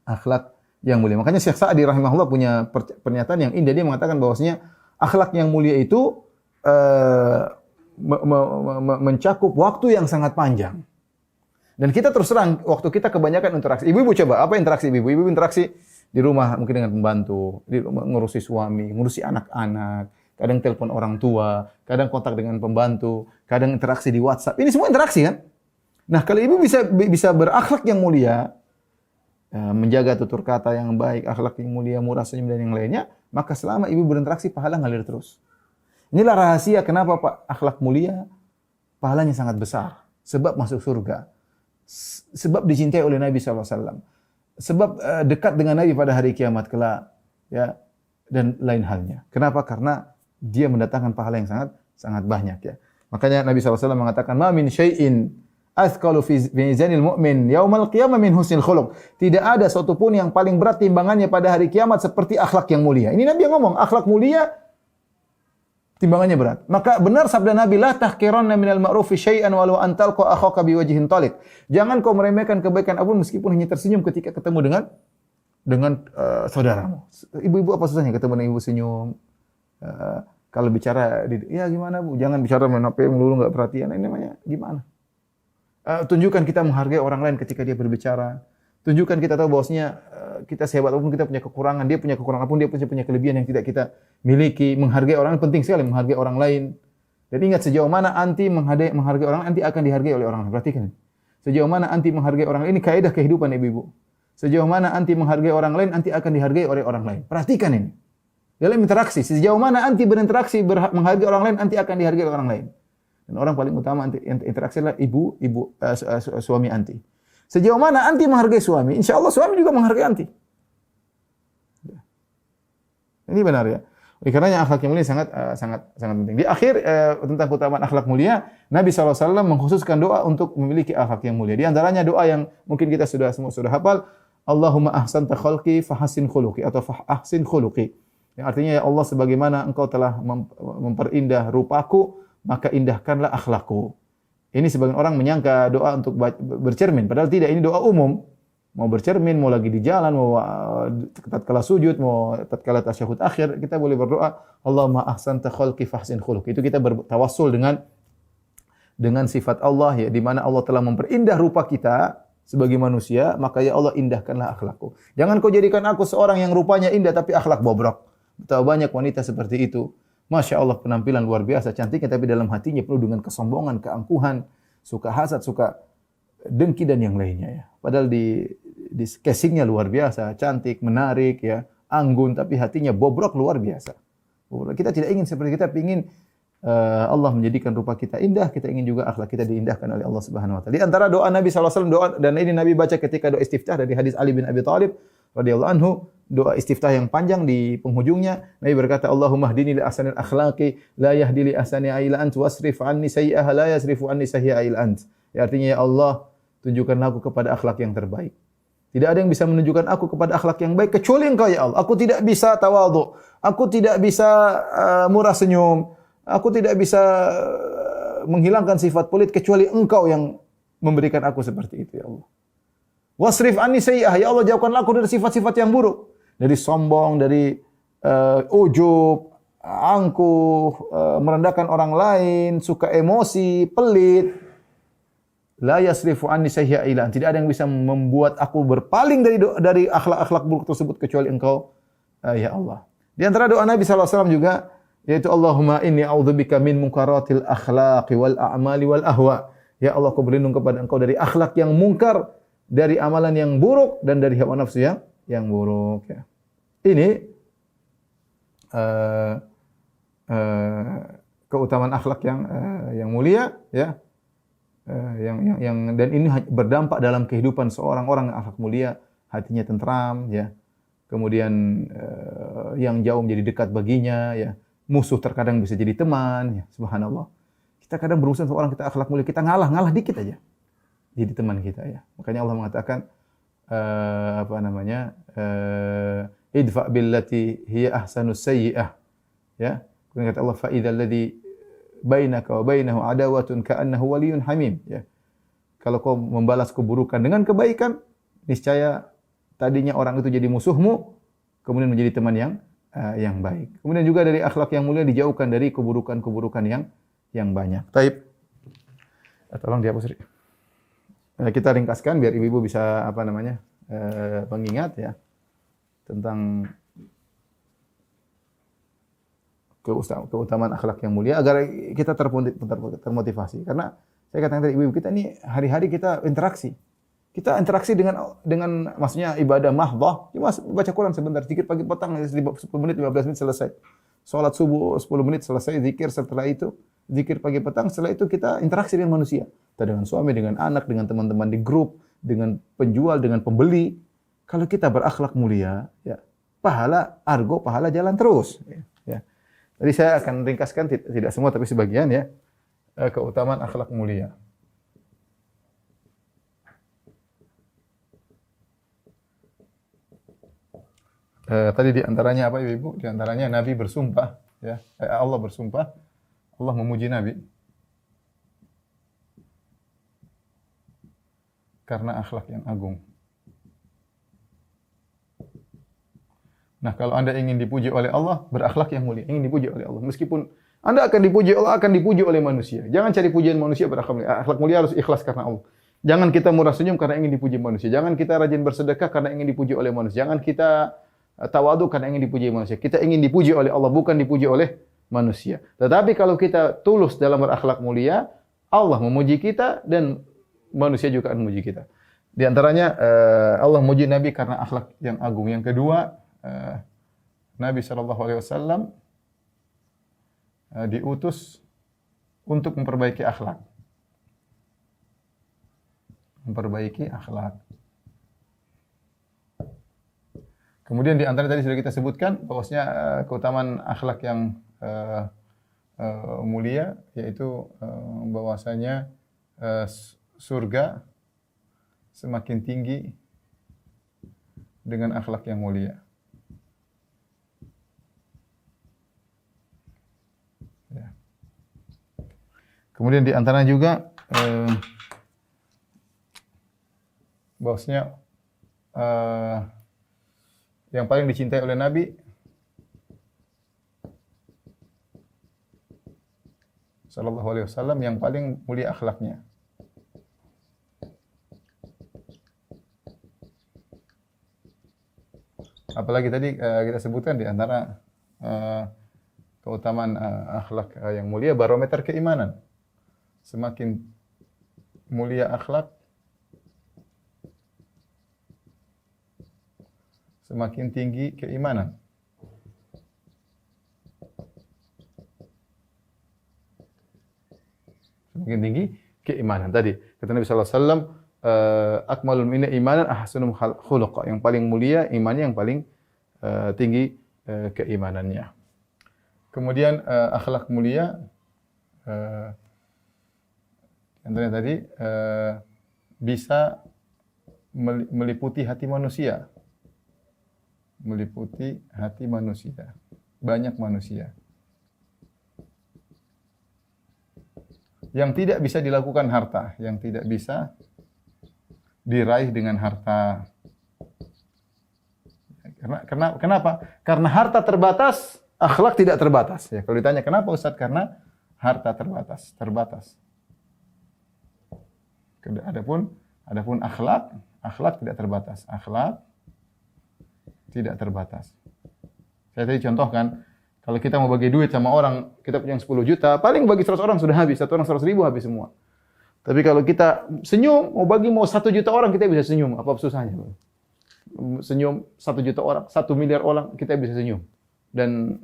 akhlak yang mulia. Makanya Syekh Sa'di rahimahullah punya pernyataan yang indah. Dia mengatakan bahwasanya akhlak yang mulia itu mencakup waktu yang sangat panjang. Dan kita terus terang, waktu kita kebanyakan interaksi. Ibu-ibu coba, apa interaksi ibu? Ibu interaksi di rumah mungkin dengan pembantu, di rumah ngurusi suami, ngurusi anak-anak, kadang telepon orang tua, kadang kontak dengan pembantu, kadang interaksi di WhatsApp. Ini semua interaksi kan? Nah, kalau ibu bisa berakhlak yang mulia, menjaga tutur kata yang baik, akhlak yang mulia, murah senyum dan yang lainnya, maka selama ibu berinteraksi pahala ngalir terus. Inilah rahasia kenapa Pak akhlak mulia pahalanya sangat besar. Sebab masuk surga. Sebab dicintai oleh Nabi SAW. Sebab dekat dengan Nabi pada hari kiamat kelak. Ya, dan lain halnya. Kenapa? Karena dia mendatangkan pahala yang sangat banyak ya. Makanya Nabi SAW mengatakan, "Ma min syai'in athqalu fi mizanil mu'min yaumal qiyamah min husnil khuluq." Tidak ada suatu pun yang paling berat timbangannya pada hari kiamat seperti akhlak yang mulia. Ini Nabi yang ngomong, akhlak mulia timbangannya berat. Maka benar sabda Nabi, "La tahqiranna minal ma'rufi syai'an walau an talqa akhaka biwajhin taliq." Jangan kau meremehkan kebaikan apapun meskipun hanya tersenyum ketika ketemu dengan saudaramu. Ibu-ibu apa susahnya ketemu dengan ibu senyum? Kalau bicara, ya gimana Bu? Jangan bicara main HP melulu enggak perhatian. Ini namanya gimana? Tunjukkan kita menghargai orang lain ketika dia berbicara. Tunjukkan kita tahu bahwasanya kita sehebat apapun kita punya kekurangan, dia punya kekurangan pun dia punya kelebihan yang tidak kita miliki. Menghargai orang penting sekali, menghargai orang lain. Dan ingat sejauh mana anti menghargai orang lain, anti akan dihargai oleh orang lain. Perhatikan. Sejauh mana anti menghargai orang lain, ini kaidah kehidupan ibu-ibu. Sejauh mana anti menghargai orang lain, anti akan dihargai oleh orang lain. Perhatikan ini. Dalam interaksi, sejauh mana anti berinteraksi menghargai orang lain, anti akan dihargai oleh orang lain. Dan orang paling utama anti interaksi adalah suami anti. Sejauh mana anti menghargai suami, insya Allah suami juga menghargai anti. Ini benar ya. Oleh karenanya akhlak yang mulia sangat penting. Di akhir tentang keutamaan akhlak mulia, Nabi SAW mengkhususkan doa untuk memiliki akhlak yang mulia. Di antaranya doa yang mungkin kita semua sudah hafal, Allahumma ahsanta khalqi fahassin khuluqi atau fahsin khuluqi. Yang artinya ya Allah sebagaimana engkau telah memperindah rupaku, maka indahkanlah akhlakku. Ini sebagian orang menyangka doa untuk bercermin, padahal tidak, ini doa umum. Mau bercermin, mau lagi di jalan, mau tatkala sujud, mau tatkala tasyahud akhir, kita boleh berdoa, Allahumma ahsanta khalqi fahsin khuluqi. Itu kita bertawassul dengan sifat Allah ya, di mana Allah telah memperindah rupa kita sebagai manusia, maka ya Allah indahkanlah akhlakku. Jangan kau jadikan aku seorang yang rupanya indah tapi akhlak bobrok. Betapa banyak wanita seperti itu. Masya Allah penampilan luar biasa cantiknya tapi dalam hatinya penuh dengan kesombongan, keangkuhan, suka hasad, suka dengki dan yang lainnya ya. Padahal di casingnya luar biasa, cantik, menarik ya, anggun tapi hatinya bobrok luar biasa. Kita tidak ingin seperti kita ingin Allah menjadikan rupa kita indah, kita ingin juga akhlak kita diindahkan oleh Allah Subhanahu wa taala. Di antara doa Nabi sallallahu alaihi wasallam doa dan ini Nabi baca ketika doa istiftah dari hadis Ali bin Abi Thalib radhiyallahu anhu, doa istiftah yang panjang di penghujungnya Nabi berkata Allahumma hdini li ahsanil akhlaqi la yahdi li ahsaniha illa ant wasrif anni sayyi'aha la yasrifu anni sayyi'aha illa ant. Ya, artinya ya Allah, tunjukkanlah aku kepada akhlak yang terbaik. Tidak ada yang bisa menunjukkan aku kepada akhlak yang baik kecuali Engkau ya Allah. Aku tidak bisa tawadhu, aku tidak bisa murah senyum, aku tidak bisa menghilangkan sifat pelit kecuali Engkau yang memberikan aku seperti itu ya Allah. Wasrif anni sayyi'ah, ya Allah jauhkanlah aku dari sifat-sifat yang buruk, dari sombong, dari ujub, angkuh, merendahkan orang lain, suka emosi, pelit. La yasrifu anni sayyi'ah illa anta. Tidak ada yang bisa membuat aku berpaling dari akhlak-akhlak buruk tersebut kecuali Engkau ya Allah. Di antara doa Nabi sallallahu alaihi wasallam juga yaitu Allahumma inni a'udzubika min munkaratil akhlaqi wal a'mali wal ahwa. Ya Allah, aku berlindung kepada Engkau dari akhlak yang mungkar, dari amalan yang buruk dan dari hawa nafsu yang buruk ya. Ini keutamaan akhlak yang mulia ya. Yang dan ini berdampak dalam kehidupan seorang orang yang akhlak mulia, hatinya tentram ya. Kemudian yang jauh menjadi dekat baginya ya. Musuh terkadang bisa jadi teman ya. Subhanallah. Kita kadang berurusan seorang kita akhlak mulia, kita ngalah dikit aja. Jadi teman kita ya. Makanya Allah mengatakan idfa billati hiya ahsanus sayyi'ah. Ya. Kemudian kata Allah fa idzal ladzi bainaka wa bainahu adawatun ka'annahu waliyyun hamim ya. Kalau kau membalas keburukan dengan kebaikan, niscaya tadinya orang itu jadi musuhmu kemudian menjadi teman yang baik. Kemudian juga dari akhlak yang mulia dijauhkan dari keburukan-keburukan yang banyak. Taib. Tolong dihapus. Kita ringkaskan biar ibu-ibu bisa pengingat ya tentang keutamaan akhlak yang mulia agar kita termotivasi. Karena saya katakan tadi ibu-ibu kita ini hari-hari kita interaksi. Kita interaksi dengan maksudnya ibadah mahdhah, cuma baca Quran sebentar, zikir pagi petang 10 menit, 15 menit selesai. Salat subuh 10 menit selesai, zikir setelah itu, zikir pagi petang, setelah itu kita interaksi dengan manusia. Kita dengan suami, dengan anak, dengan teman-teman di grup, dengan penjual, dengan pembeli. Kalau kita berakhlak mulia, ya, pahala jalan terus. Ya. Jadi saya akan ringkaskan, tidak semua tapi sebagian ya, keutamaan akhlak mulia. Tadi di antaranya apa Ibu? Di antaranya Nabi bersumpah, ya. Allah bersumpah, Allah memuji Nabi karena akhlak yang agung. Nah, kalau Anda ingin dipuji oleh Allah, berakhlak yang mulia, ingin dipuji oleh Allah. Meskipun Anda akan dipuji, Allah akan dipuji oleh manusia. Jangan cari pujian manusia, berakhlak mulia. Akhlak mulia harus ikhlas karena Allah. Jangan kita murah senyum karena ingin dipuji manusia. Jangan kita rajin bersedekah karena ingin dipuji oleh manusia. Jangan kita tawadu karena ingin dipuji manusia. Kita ingin dipuji oleh Allah, bukan dipuji oleh manusia. Tetapi kalau kita tulus dalam berakhlak mulia, Allah memuji kita dan manusia juga akan memuji kita. Di antaranya Allah memuji Nabi karena akhlak yang agung. Yang kedua, Nabi SAW diutus untuk memperbaiki akhlak. Memperbaiki akhlak. Kemudian di antara tadi sudah kita sebutkan bahwasanya keutamaan akhlak yang mulia, yaitu bahwasanya surga semakin tinggi dengan akhlak yang mulia. Ya. Kemudian di antara juga bahwasanya yang paling dicintai oleh Nabi sallallahu alaihi wasallam, yang paling mulia akhlaknya. Apalagi tadi kita sebutkan di antara keutamaan akhlak yang mulia, barometer keimanan. Semakin mulia akhlak, semakin tinggi keimanan. Semakin tinggi keimanan. Tadi kata Nabi sallallahu alaihi wasallam, akmalul minna imanan ahsanum khuluqa. Yang paling mulia imannya, yang paling tinggi keimanannya. Kemudian akhlak mulia antaranya tadi bisa meliputi hati manusia. Meliputi hati manusia. Banyak manusia. Yang tidak bisa dilakukan harta, yang tidak bisa diraih dengan harta. Kenapa? Karena harta terbatas, akhlak tidak terbatas. Ya, kalau ditanya kenapa Ustaz? Karena harta terbatas. Adapun akhlak tidak terbatas. Akhlak tidak terbatas. Saya tadi contohkan, kalau kita mau bagi duit sama orang, kita punya 10 juta, paling bagi 100 orang sudah habis, satu orang 100 ribu habis semua. Tapi kalau kita senyum, mau 1 juta orang, kita bisa senyum. Apa susahnya? Senyum 1 juta orang, 1 miliar orang, kita bisa senyum. Dan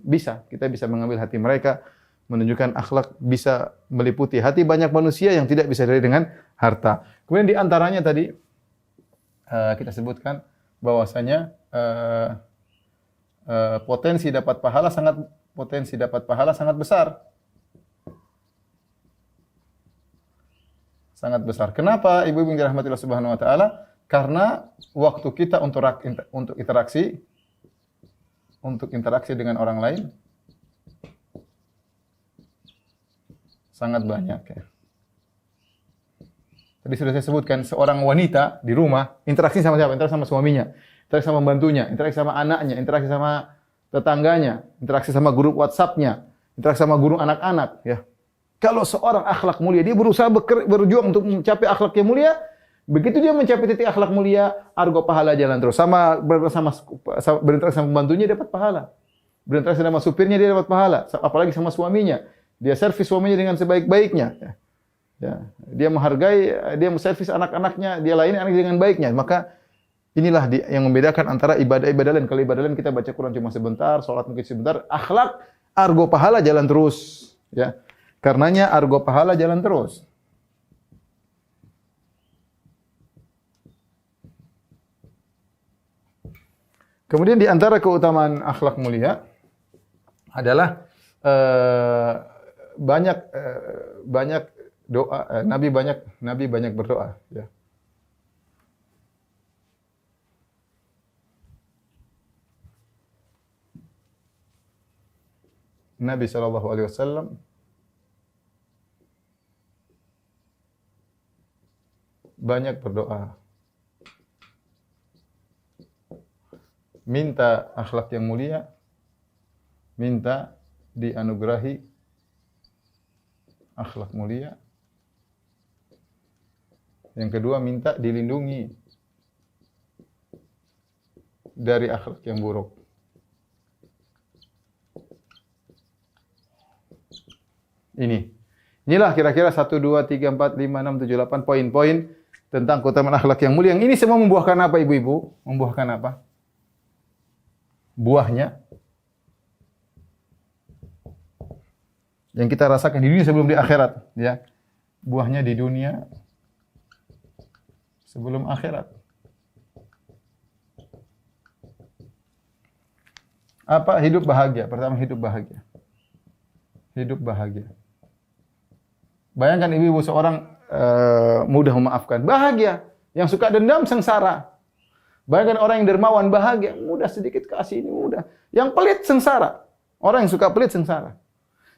kita bisa mengambil hati mereka, menunjukkan akhlak bisa meliputi hati banyak manusia yang tidak bisa diraih dengan harta. Kemudian di antaranya tadi kita sebutkan bahwasanya potensi dapat pahala sangat besar. Sangat besar. Kenapa ibu-ibu yang dirahmati Allah Subhanahu wa taala? Karena waktu kita untuk interaksi dengan orang lain sangat banyak ya. Tadi sudah saya sebutkan, seorang wanita di rumah interaksi sama siapa? Interaksi sama suaminya, interaksi sama bantunya, interaksi sama anaknya, interaksi sama tetangganya, interaksi sama grup WhatsApp-nya, interaksi sama guru anak-anak ya. Kalau seorang akhlak mulia, dia berusaha berjuang untuk mencapai akhlak yang mulia. Begitu dia mencapai titik akhlak mulia, argo pahala jalan terus. Berinteraksi sama pembantunya dapat pahala. Berinteraksi sama supirnya dia dapat pahala. Apalagi sama suaminya. Dia servis suaminya dengan sebaik-baiknya. Ya, dia menghargai, dia menservis anak-anaknya, dia layani anak dengan baiknya. Maka inilah yang membedakan antara ibadah-ibadah lain. Kalau ibadah lain kita baca Quran cuma sebentar, sholat mungkin sebentar, akhlak argo pahala jalan terus. Ya, karenanya argo pahala jalan terus. Kemudian di antara keutamaan akhlak mulia adalah banyak doa. Nabi banyak berdoa. Ya. Nabi SAW banyak berdoa. Minta akhlak yang mulia, minta dianugerahi akhlak mulia. Yang kedua, minta dilindungi dari akhlak yang buruk. Inilah kira-kira 1, 2, 3, 4, 5, 6, 7, 8 poin-poin tentang keutamaan akhlak yang mulia. Yang ini semua membuahkan apa, ibu-ibu? Membuahkan apa? Buahnya yang kita rasakan di dunia sebelum di akhirat, ya. Buahnya di dunia sebelum akhirat. Apa? Hidup bahagia. Pertama, hidup bahagia. Hidup bahagia. Bayangkan ibu-ibu seorang mudah memaafkan, bahagia. Yang suka dendam, sengsara. Bayangkan orang yang dermawan, bahagia, mudah sedikit kasih ini mudah. Yang pelit, sengsara. Orang yang suka pelit, sengsara.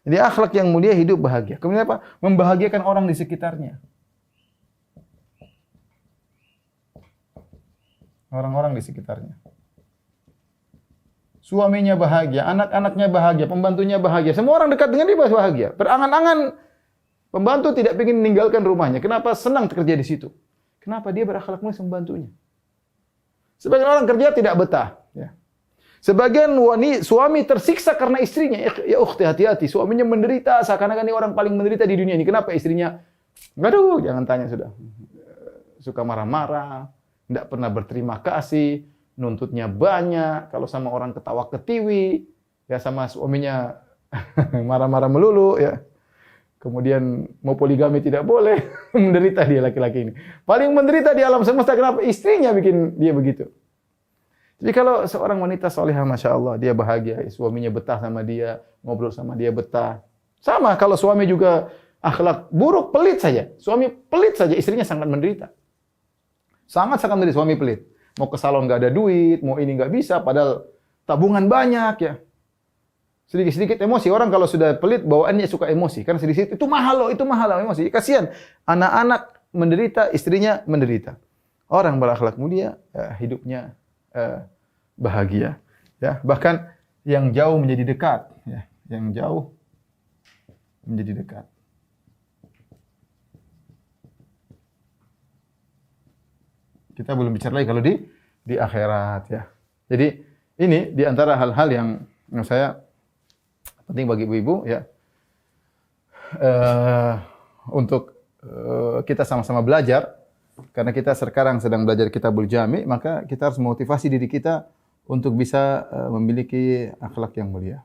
Jadi akhlak yang mulia, hidup bahagia. Kemudian apa? Membahagiakan orang di sekitarnya. Orang-orang di sekitarnya. Suaminya bahagia, anak-anaknya bahagia, pembantunya bahagia. Semua orang dekat dengan dia bahagia. Berangan-angan pembantu tidak ingin meninggalkan rumahnya. Kenapa? Senang kerja di situ. Kenapa? Dia berakhlak mulia sama pembantunya. Sebagian orang kerja tidak betah. Ya. Sebagian suami tersiksa karena istrinya. Ya ukhti, hati-hati. Suaminya menderita, seakan-akan ini orang paling menderita di dunia ini. Kenapa istrinya? Aduh, jangan tanya sudah. Suka marah-marah, tidak pernah berterima kasih, nuntutnya banyak. Kalau sama orang ketawa ketiwi, ya sama suaminya marah-marah melulu, ya. Kemudian mau poligami tidak boleh, menderita dia laki-laki ini. Paling menderita di alam semesta, kenapa? Istrinya bikin dia begitu. Jadi kalau seorang wanita salihah, Masya Allah, dia bahagia, suaminya betah sama dia, ngobrol sama dia betah. Sama kalau suami juga akhlak buruk, pelit saja. Suami pelit saja, istrinya sangat menderita. Sangat-sangat menderita, suami pelit. Mau ke salon nggak ada duit, mau ini nggak bisa, padahal tabungan banyak, ya. Sedikit-sedikit emosi. Orang kalau sudah pelit, bawaannya suka emosi. Karena sedikit itu mahal loh, emosi. Kasihan. Anak-anak menderita, istrinya menderita. Orang berakhlak mulia, hidupnya bahagia. Ya, bahkan yang jauh menjadi dekat. Ya, yang jauh menjadi dekat. Kita belum bicara lagi kalau di akhirat. Ya. Jadi ini di antara hal-hal yang menurut saya penting bagi ibu-ibu, ya, untuk kita sama-sama belajar, karena kita sekarang sedang belajar Kitabul Jami, maka kita harus motivasi diri kita untuk bisa memiliki akhlak yang mulia.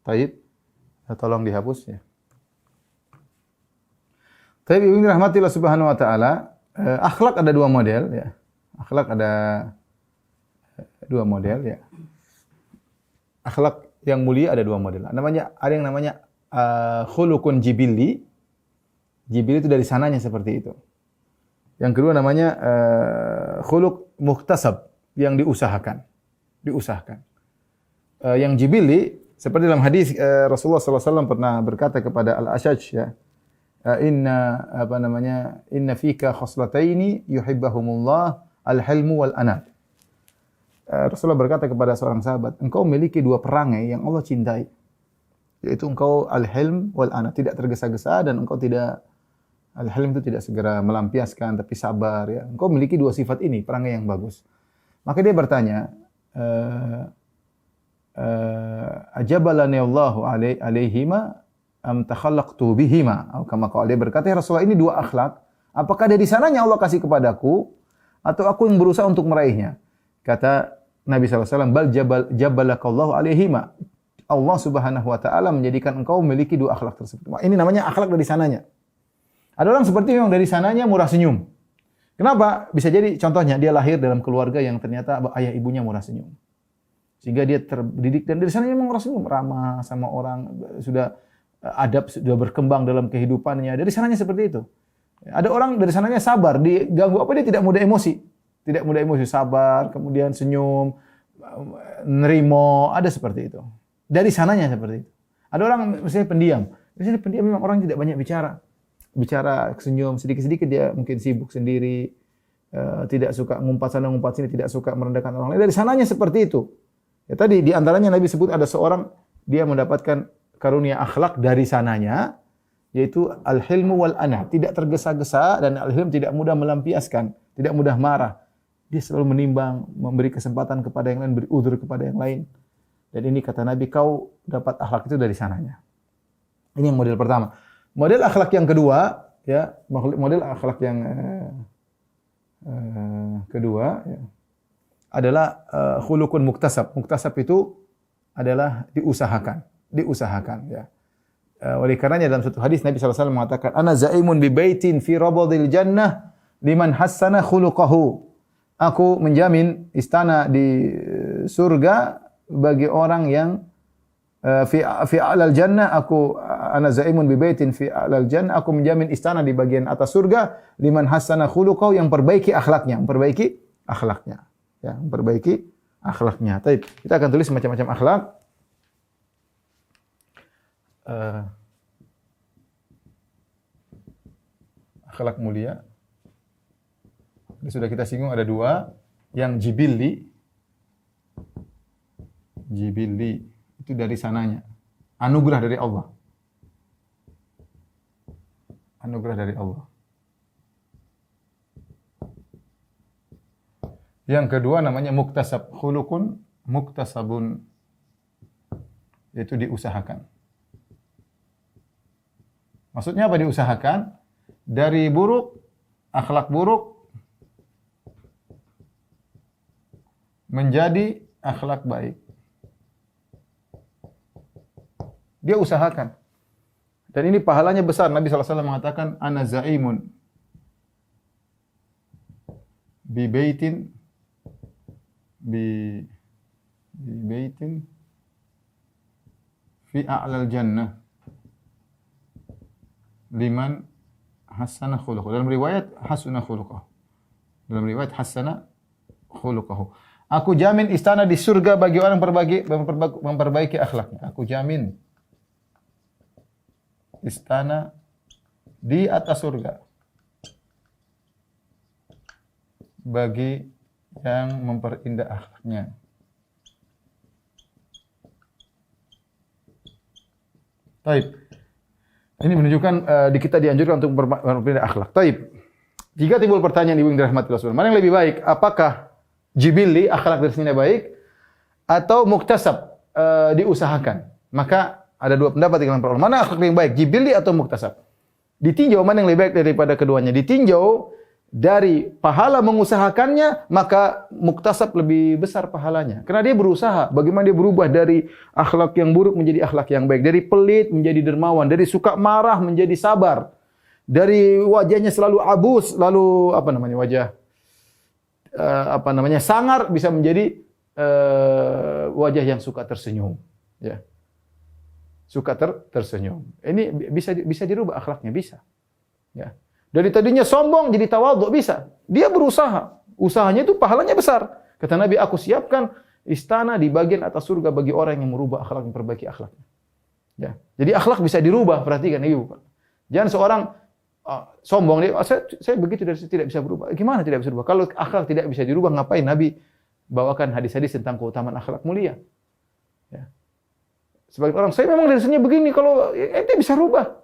Taib, tolong dihapus, ya. Taib, ibu rahmati Allah Subhanahu Wa Taala, akhlak ada dua model, ya. Akhlak ada dua model, ya. Akhlak yang mulia ada dua model. Ada yang namanya khuluqun jibilli. Jibilli itu dari sananya seperti itu. Yang kedua namanya khuluq muhtasab, yang diusahakan. Yang jibilli seperti dalam hadis Rasulullah SAW pernah berkata kepada Al-Ashaj, ya, inna fika khoslataini yuhibbahumullah al-hilmu wal anat. Rasulullah berkata kepada seorang sahabat, engkau memiliki dua perangai yang Allah cintai, yaitu engkau al-hilm wal anat, tidak tergesa-gesa, dan engkau tidak, al-hilm itu tidak segera melampiaskan tapi sabar, ya. Engkau memiliki dua sifat ini, perangai yang bagus. Maka dia bertanya, ajabalani Allahu alaihima am takhallaqtu bihima. Kama qala, dia berkata, ya Rasulullah, ini dua akhlak, apakah dari sananya Allah kasih kepadaku atau aku yang berusaha untuk meraihnya? Kata Nabi SAW, bal jabalakallahu alaihima. Allah Subhanahu wa taala menjadikan engkau memiliki dua akhlak tersebut. Ini namanya akhlak dari sananya. Ada orang seperti memang dari sananya murah senyum. Kenapa? Bisa jadi contohnya dia lahir dalam keluarga yang ternyata ayah ibunya murah senyum. Sehingga dia terdidik dan dari sananya memang murah senyum, ramah sama orang, sudah adab, sudah berkembang dalam kehidupannya. Dari sananya seperti itu. Ada orang dari sananya sabar, diganggu apa dia tidak mudah emosi. Tidak mudah emosi, sabar, kemudian senyum, nerimo, ada seperti itu. Dari sananya seperti itu. Ada orang misalnya pendiam. Misalnya pendiam memang orang tidak banyak bicara. Bicara, senyum, sedikit-sedikit dia mungkin sibuk sendiri, tidak suka ngumpat sana ngumpat sini, tidak suka merendahkan orang lain. Dari sananya seperti itu. Ya, tadi di antaranya Nabi sebut ada seorang dia mendapatkan karunia akhlak dari sananya, yaitu al-hilmu wal ana, tidak tergesa-gesa, dan al-hilm tidak mudah melampiaskan, tidak mudah marah. Dia selalu menimbang, memberi kesempatan kepada yang lain, beri uzur kepada yang lain. Dan ini kata Nabi, kau dapat akhlak itu dari sananya. Ini yang model pertama. Model akhlak yang kedua, ya, model akhlak yang kedua, ya, adalah khuluqun muktasab. Muktasab itu adalah diusahakan, ya. Oleh karenanya dalam satu hadis Nabi SAW mengatakan, ana zaimun bi baitin fi rabadil jannah liman hassana khuluquhu. Aku menjamin istana di surga bagi orang yang fi a'lal jannah, ana zaimun bi baitin fi a'lal jannah, aku menjamin istana di bagian atas surga liman hassana khuluquhu, yang memperbaiki akhlaknya, ya, memperbaiki akhlaknya. Baik, kita akan tulis macam-macam akhlak. Akhlak mulia. Ini sudah kita singgung, ada dua, yang jibilli itu dari sananya, anugerah dari Allah. Yang kedua namanya muktasab, khuluqun muktasabun, yaitu diusahakan. Maksudnya apa diusahakan? Dari buruk, akhlak buruk menjadi akhlak baik. Dia usahakan. Dan ini pahalanya besar. Nabi SAW mengatakan, ana zaimun bi baitin fi a'lal jannah liman hassana khuluquhu. Dalam riwayat hasuna khuluquhu. Aku jamin istana di surga bagi orang memperbaiki akhlaknya. Aku jamin istana di atas surga bagi yang memperindah akhlaknya. Taib. Ini menunjukkan kita dianjurkan untuk memperindah akhlak. Taib. Jika timbul pertanyaan ibu yang dirahmati Allah, mana yang lebih baik? Apakah jibilli, akhlak dari sini baik, atau muktasab, diusahakan? Maka ada dua pendapat di kalangan para ulama. Mana akhlak yang baik, jibilli atau muktasab? Ditinjau mana yang lebih baik daripada keduanya. Ditinjau dari pahala mengusahakannya, maka muktasab lebih besar pahalanya. Karena dia berusaha. Bagaimana dia berubah dari akhlak yang buruk menjadi akhlak yang baik. Dari pelit menjadi dermawan. Dari suka marah menjadi sabar. Dari wajahnya selalu abus, lalu wajah sangar, bisa menjadi wajah yang suka tersenyum. Ya. Suka tersenyum. Ini bisa dirubah akhlaknya, bisa. Ya. Dari tadinya sombong jadi tawadhu, bisa. Dia berusaha. Usahanya itu pahalanya besar. Kata Nabi, aku siapkan istana di bagian atas surga bagi orang yang merubah akhlak, memperbaiki akhlaknya. Ya. Jadi akhlak bisa dirubah, perhatikan Ibu. Jangan seorang sombong, dia, saya begitu dan saya tidak bisa berubah. Gimana tidak bisa berubah? Kalau akhlak tidak bisa dirubah, ngapain Nabi bawakan hadis-hadis tentang keutamaan akhlak mulia? Ya. Sebagian orang, saya memang dari sini begini, kalau ente bisa rubah.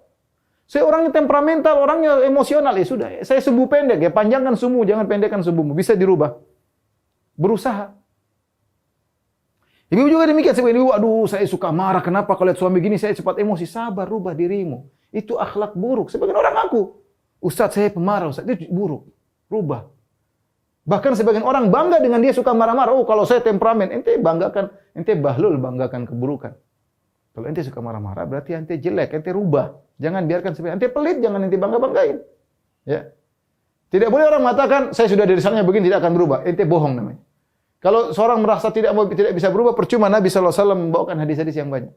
Saya orangnya temperamental, orangnya emosional, ya sudah. Saya sumbu pendek, ya panjangkan sumbu, jangan pendekkan sumbumu. Bisa dirubah. Berusaha. Ibu juga demikian. Sebagian ibu, aduh saya suka marah. Kenapa kalau lihat suami gini saya cepat emosi. Sabar, rubah dirimu. Itu akhlak buruk. Sebagian orang ngaku, Ustaz saya pemarah, Ustaz itu buruk. Rubah. Bahkan sebagian orang bangga dengan dia suka marah-marah. Oh kalau saya temperamen, ente banggakan, ente bahlul banggakan keburukan. Kalau ente suka marah-marah berarti ente jelek, ente rubah. Jangan biarkan sebagian. Ente pelit, jangan ente bangga-banggain. Ya. Tidak boleh orang mengatakan saya sudah dari sananya begini tidak akan berubah. Ente bohong namanya. Kalau seorang merasa tidak bisa berubah, percuma Nabi SAW membawakan hadis-hadis yang banyak.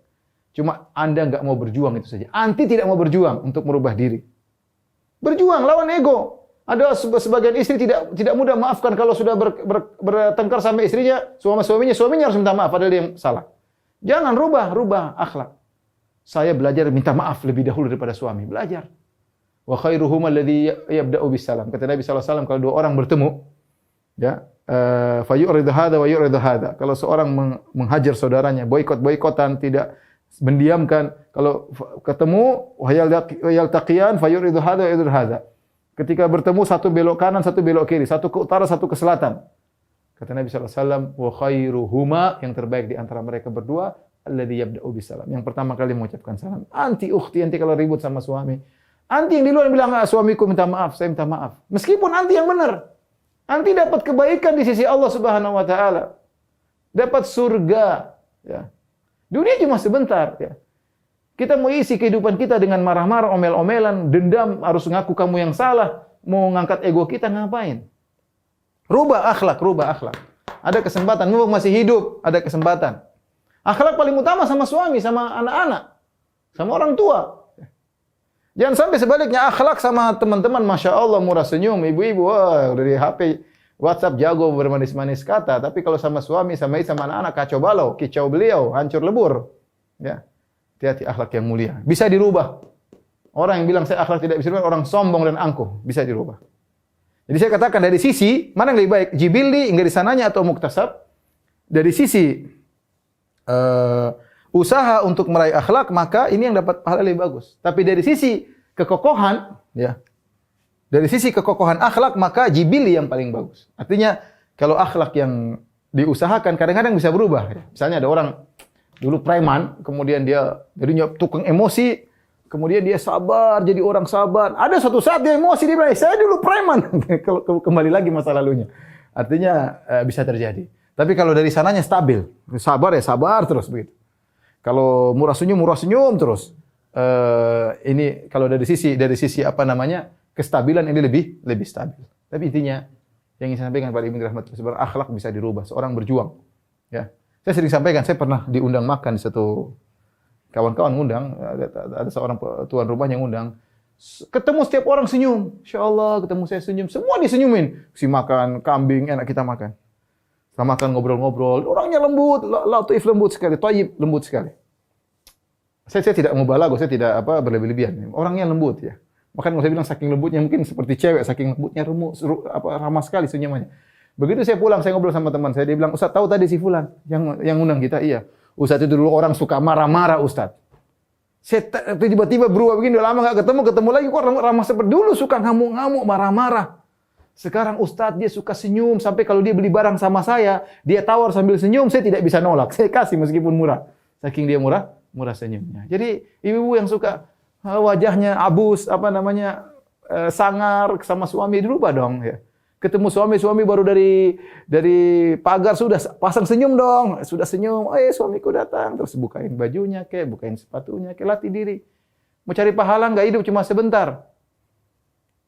Cuma Anda enggak mau berjuang itu saja. Anti tidak mau berjuang untuk merubah diri. Berjuang lawan ego. Ada sebagian istri tidak mudah maafkan kalau sudah bertengkar sama istrinya, suaminya harus minta maaf padahal dia yang salah. Jangan rubah akhlak. Saya belajar minta maaf lebih dahulu daripada suami, belajar. Wa khairuhum alladhi yabda'u bisalam. Kata Nabi SAW kalau dua orang bertemu, ya, fayuridu hadza wa yuridu hadza. Kalau seorang menghajar saudaranya, boikot-boikotan, tidak mendiamkan, kalau ketemu wayal taqiyan fayuridu hadza wa yuridu hadza. Ketika bertemu satu belok kanan, satu belok kiri, satu ke utara, satu ke selatan. Kata Nabi SAW, wa khairuhuma, yang terbaik di antara mereka berdua, alladhi yabda'u bisalam. Yang pertama kali mengucapkan salam. Anti ukhti, anti kalau ribut sama suami. Anti yang di luar bilang, suamiku minta maaf, saya minta maaf. Meskipun anti yang benar. Anti dapat kebaikan di sisi Allah Subhanahu wa taala. Dapat surga, ya. Dunia cuma sebentar, ya. Kita mau isi kehidupan kita dengan marah-marah, omel-omelan, dendam, harus ngaku kamu yang salah, mau ngangkat ego kita ngapain? Rubah akhlak. Ada kesempatan, mumpung masih hidup, ada kesempatan. Akhlak paling utama sama suami, sama anak-anak, sama orang tua. Jangan sampai sebaliknya akhlak sama teman-teman, Masya Allah murah senyum, ibu-ibu, wah, dari HP, WhatsApp jago bermanis-manis kata, tapi kalau sama suami, sama istri, sama anak-anak, kacau balau, kicau beliau, hancur lebur. Ya. Hati-hati akhlak yang mulia. Bisa dirubah. Orang yang bilang saya akhlak tidak bisa dirubah, orang sombong dan angkuh. Bisa dirubah. Jadi saya katakan dari sisi, mana yang lebih baik? Jibilli, dari sananya atau muktasab? Dari sisi usaha untuk meraih akhlak, maka ini yang dapat pahala lebih bagus. Tapi dari sisi kekokohan, ya, dari sisi kekokohan akhlak, maka jibilli yang paling bagus. Artinya, kalau akhlak yang diusahakan, kadang-kadang bisa berubah. Ya. Misalnya ada orang dulu preman, kemudian dia jadinya tukang emosi, kemudian dia sabar, jadi orang sabar. Ada suatu saat dia emosi, dia bilang, saya dulu preman. Kembali lagi masa lalunya. Artinya bisa terjadi. Tapi kalau dari sananya stabil, sabar ya sabar terus begitu. Kalau murah senyum terus. Ini kalau dari sisi apa namanya kestabilan ini lebih stabil. Tapi intinya yang ingin saya sampaikan pada Ibnu Rahmat, sebenarnya akhlak bisa dirubah. Seorang berjuang, ya. Saya sering sampaikan, saya pernah diundang makan di satu kawan-kawan ngundang, ada seorang tuan rumah yang ngundang. Ketemu setiap orang senyum. Insya Allah ketemu saya senyum, semua disenyumin. Si makan kambing enak kita makan. Setelah makan ngobrol-ngobrol, orangnya lembut, latif lembut sekali, thayyib lembut sekali. Saya tidak mau balago, saya tidak berlebih-lebihan. Orangnya lembut ya. Makanya saya bilang saking lembutnya mungkin seperti cewek, saking lembutnya ramah sekali senyumannya. Begitu saya pulang, saya ngobrol sama teman saya, dia bilang, Ustaz tahu tadi si fulan yang undang kita? Iya. Ustaz itu dulu orang suka marah-marah Ustaz. Saya tiba-tiba berubah begini, udah lama nggak ketemu lagi kok ramah seperti dulu, suka ngamuk-ngamuk, marah-marah. Sekarang Ustaz dia suka senyum, sampai kalau dia beli barang sama saya, dia tawar sambil senyum, saya tidak bisa nolak. Saya kasih meskipun murah. Saking dia murah senyumnya. Jadi ibu-ibu yang suka wajahnya abus, sangar sama suami, dirubah dong ya. Ketemu suami baru dari pagar sudah pasang senyum dong, sudah senyum, suamiku datang, terus bukain bajunya bukain sepatunya latih diri. Mau cari pahala enggak, hidup cuma sebentar.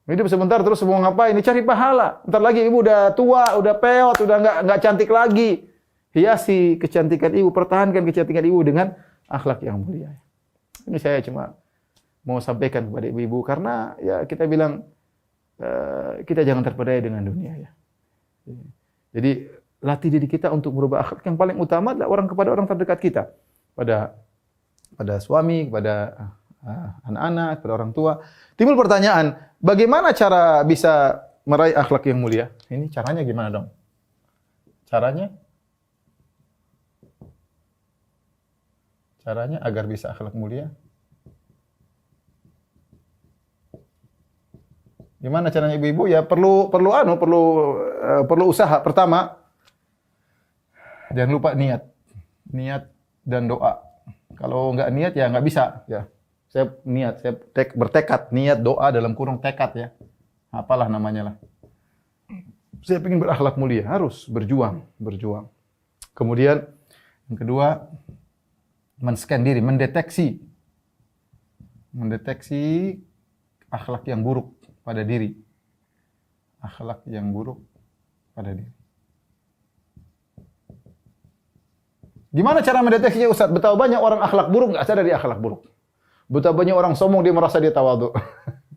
Hidup sebentar terus mau ngapain? Ini cari pahala. Entar lagi ibu udah tua, udah peot, udah enggak cantik lagi. Hiasi kecantikan ibu, pertahankan kecantikan ibu dengan akhlak yang mulia. Ini saya cuma mau sampaikan kepada ibu-ibu karena ya kita bilang kita jangan terpedaya dengan dunia ya. Jadi latih diri kita untuk merubah akhlak. Yang paling utama adalah kepada orang terdekat kita, pada suami, kepada anak-anak, kepada orang tua. Timbul pertanyaan, bagaimana cara bisa meraih akhlak yang mulia? Ini caranya gimana dong? Caranya agar bisa akhlak mulia? Gimana caranya ibu-ibu? Ya perlu usaha. Pertama, jangan lupa niat. niat dan doa. Kalau nggak niat ya nggak bisa ya. Saya niat, saya bertekad, niat, doa dalam kurung tekad ya. Apalah namanya lah. Saya ingin berakhlak mulia, harus berjuang. Kemudian yang kedua, men-scan diri, mendeteksi akhlak yang buruk pada diri. Akhlak yang buruk pada diri. Gimana cara mendeteksinya Ustaz? Betapa banyak orang akhlak buruk nggak sadar dia akhlak buruk. Betapa banyak orang sombong dia merasa dia tawadhu.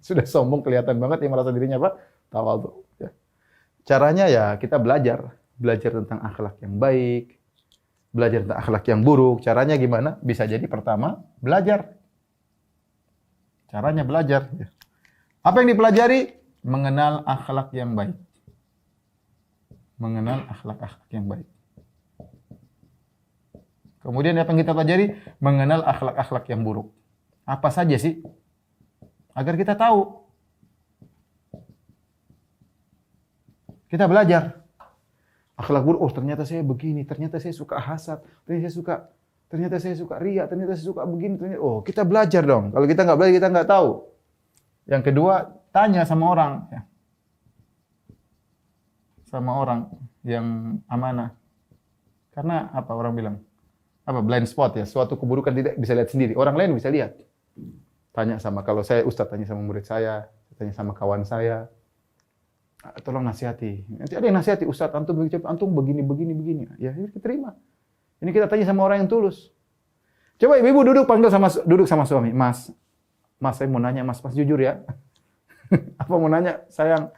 Sudah sombong kelihatan banget dia merasa dirinya apa? Tawadhu. Ya. Caranya ya kita belajar tentang akhlak yang baik, belajar tentang akhlak yang buruk. Caranya gimana? Bisa jadi pertama belajar. Caranya belajar. Ya. Apa yang dipelajari? Mengenal akhlak yang baik. Mengenal akhlak-akhlak yang baik. Kemudian apa yang kita pelajari? Mengenal akhlak-akhlak yang buruk. Apa saja sih? Agar kita tahu. Kita belajar. Akhlak buruk, oh ternyata saya begini, ternyata saya suka hasad, ternyata saya suka riya, ternyata saya suka begini, ternyata, oh kita belajar dong. Kalau kita nggak belajar, kita nggak tahu. Yang kedua, tanya sama orang. Ya. Sama orang yang amanah. Karena apa orang bilang? Apa blind spot ya, suatu keburukan tidak bisa lihat sendiri. Orang lain bisa lihat. Tanya sama, kalau saya ustaz tanya sama murid saya, tanya sama kawan saya, tolong nasihati. Nanti ada yang nasihati, ustaz antum begini. Ya, kita terima. Ini kita tanya sama orang yang tulus. Coba ibu duduk duduk sama suami, Mas, saya mau nanya Mas jujur ya. Apa mau nanya, sayang?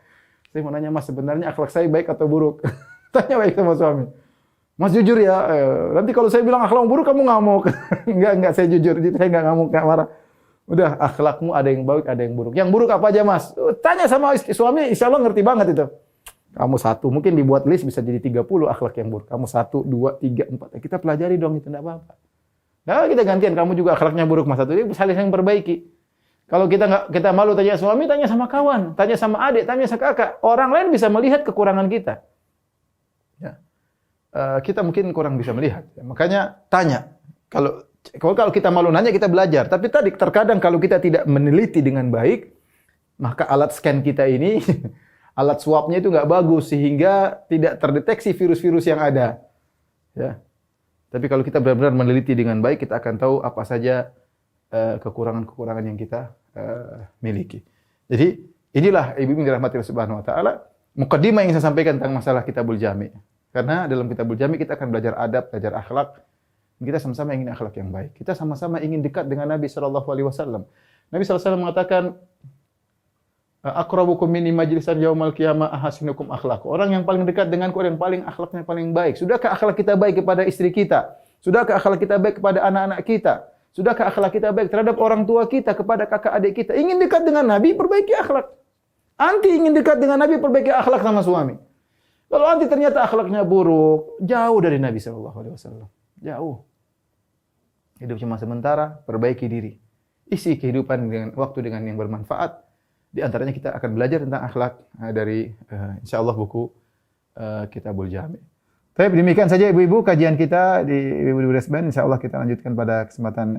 Saya mau nanya Mas, sebenarnya akhlak saya baik atau buruk? Tanya baik sama suami. Mas jujur ya, nanti kalau saya bilang akhlak buruk kamu ngamuk. Enggak, saya jujur, saya enggak ngamuk, enggak marah. Udah, akhlakmu ada yang baik, ada yang buruk. Yang buruk apa aja Mas? Tanya sama suami, insya Allah ngerti banget itu. Kamu 1, mungkin dibuat list bisa jadi 30 akhlak yang buruk. Kamu 1, 2, 3, 4. Kita pelajari dong, itu enggak apa-apa. Nah, kita gantian, kamu juga akhlaknya buruk Mas 1. Ini saling perbaiki. Kalau kita malu tanya suami, tanya sama kawan, tanya sama adik, tanya sama kakak. Orang lain bisa melihat kekurangan kita. Ya. Kita mungkin kurang bisa melihat. Makanya tanya. Kalau kita malu nanya, kita belajar. Tapi tadi terkadang kalau kita tidak meneliti dengan baik, maka alat scan kita ini, alat swabnya itu nggak bagus sehingga tidak terdeteksi virus-virus yang ada. Ya. Tapi kalau kita benar-benar meneliti dengan baik, kita akan tahu apa saja kekurangan-kekurangan yang kita miliki. Jadi inilah ibu dirahmati Allah Subhanahu Wa Taala. Mukaddimah yang saya sampaikan tentang masalah Kitabul Jami. Karena dalam Kitabul Jami kita akan belajar adab, belajar akhlak. Kita sama-sama ingin akhlak yang baik. Kita sama-sama ingin dekat dengan Nabi Shallallahu Alaihi Wasallam. Nabi SAW mengatakan, "Aqrabukum minni majlisan yaumal qiyamah ahasinukum akhlaq." Orang yang paling dekat denganku, orang yang paling akhlaknya paling baik. Sudahkah akhlak kita baik kepada istri kita? Sudahkah akhlak kita baik kepada anak-anak kita? Sudahkah akhlak kita baik terhadap orang tua kita, kepada kakak adik kita? Ingin dekat dengan Nabi, perbaiki akhlak. Anti ingin dekat dengan Nabi, perbaiki akhlak sama suami. Kalau anti ternyata akhlaknya buruk, jauh dari Nabi SAW. Jauh. Hidup cuma sementara, perbaiki diri. Isi kehidupan dengan waktu dengan yang bermanfaat. Di antaranya kita akan belajar tentang akhlak dari insyaallah buku Kitabul Jami. Baik, demikian saja ibu-ibu kajian kita di Ibu Resben. Insyaallah kita lanjutkan pada kesempatan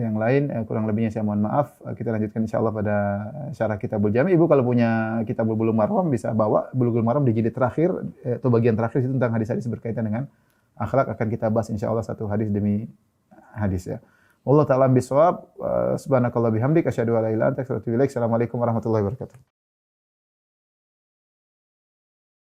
yang lain. Kurang lebihnya saya mohon maaf. Kita lanjutkan insyaallah pada syarah Kitabul Jami. Ibu kalau punya Kitabul Bulughul Maram bisa bawa Bulughul Maram di jilid terakhir atau bagian terakhir itu tentang hadis-hadis berkaitan dengan akhlak, akan kita bahas insyaallah satu hadis demi hadis ya. Wallahu ta'ala bisawab. Subhanakallah bihamdik asyhadu an la ilaha illa anta astaghfiruka wa atubu ilaik. Assalamualaikum warahmatullahi wabarakatuh.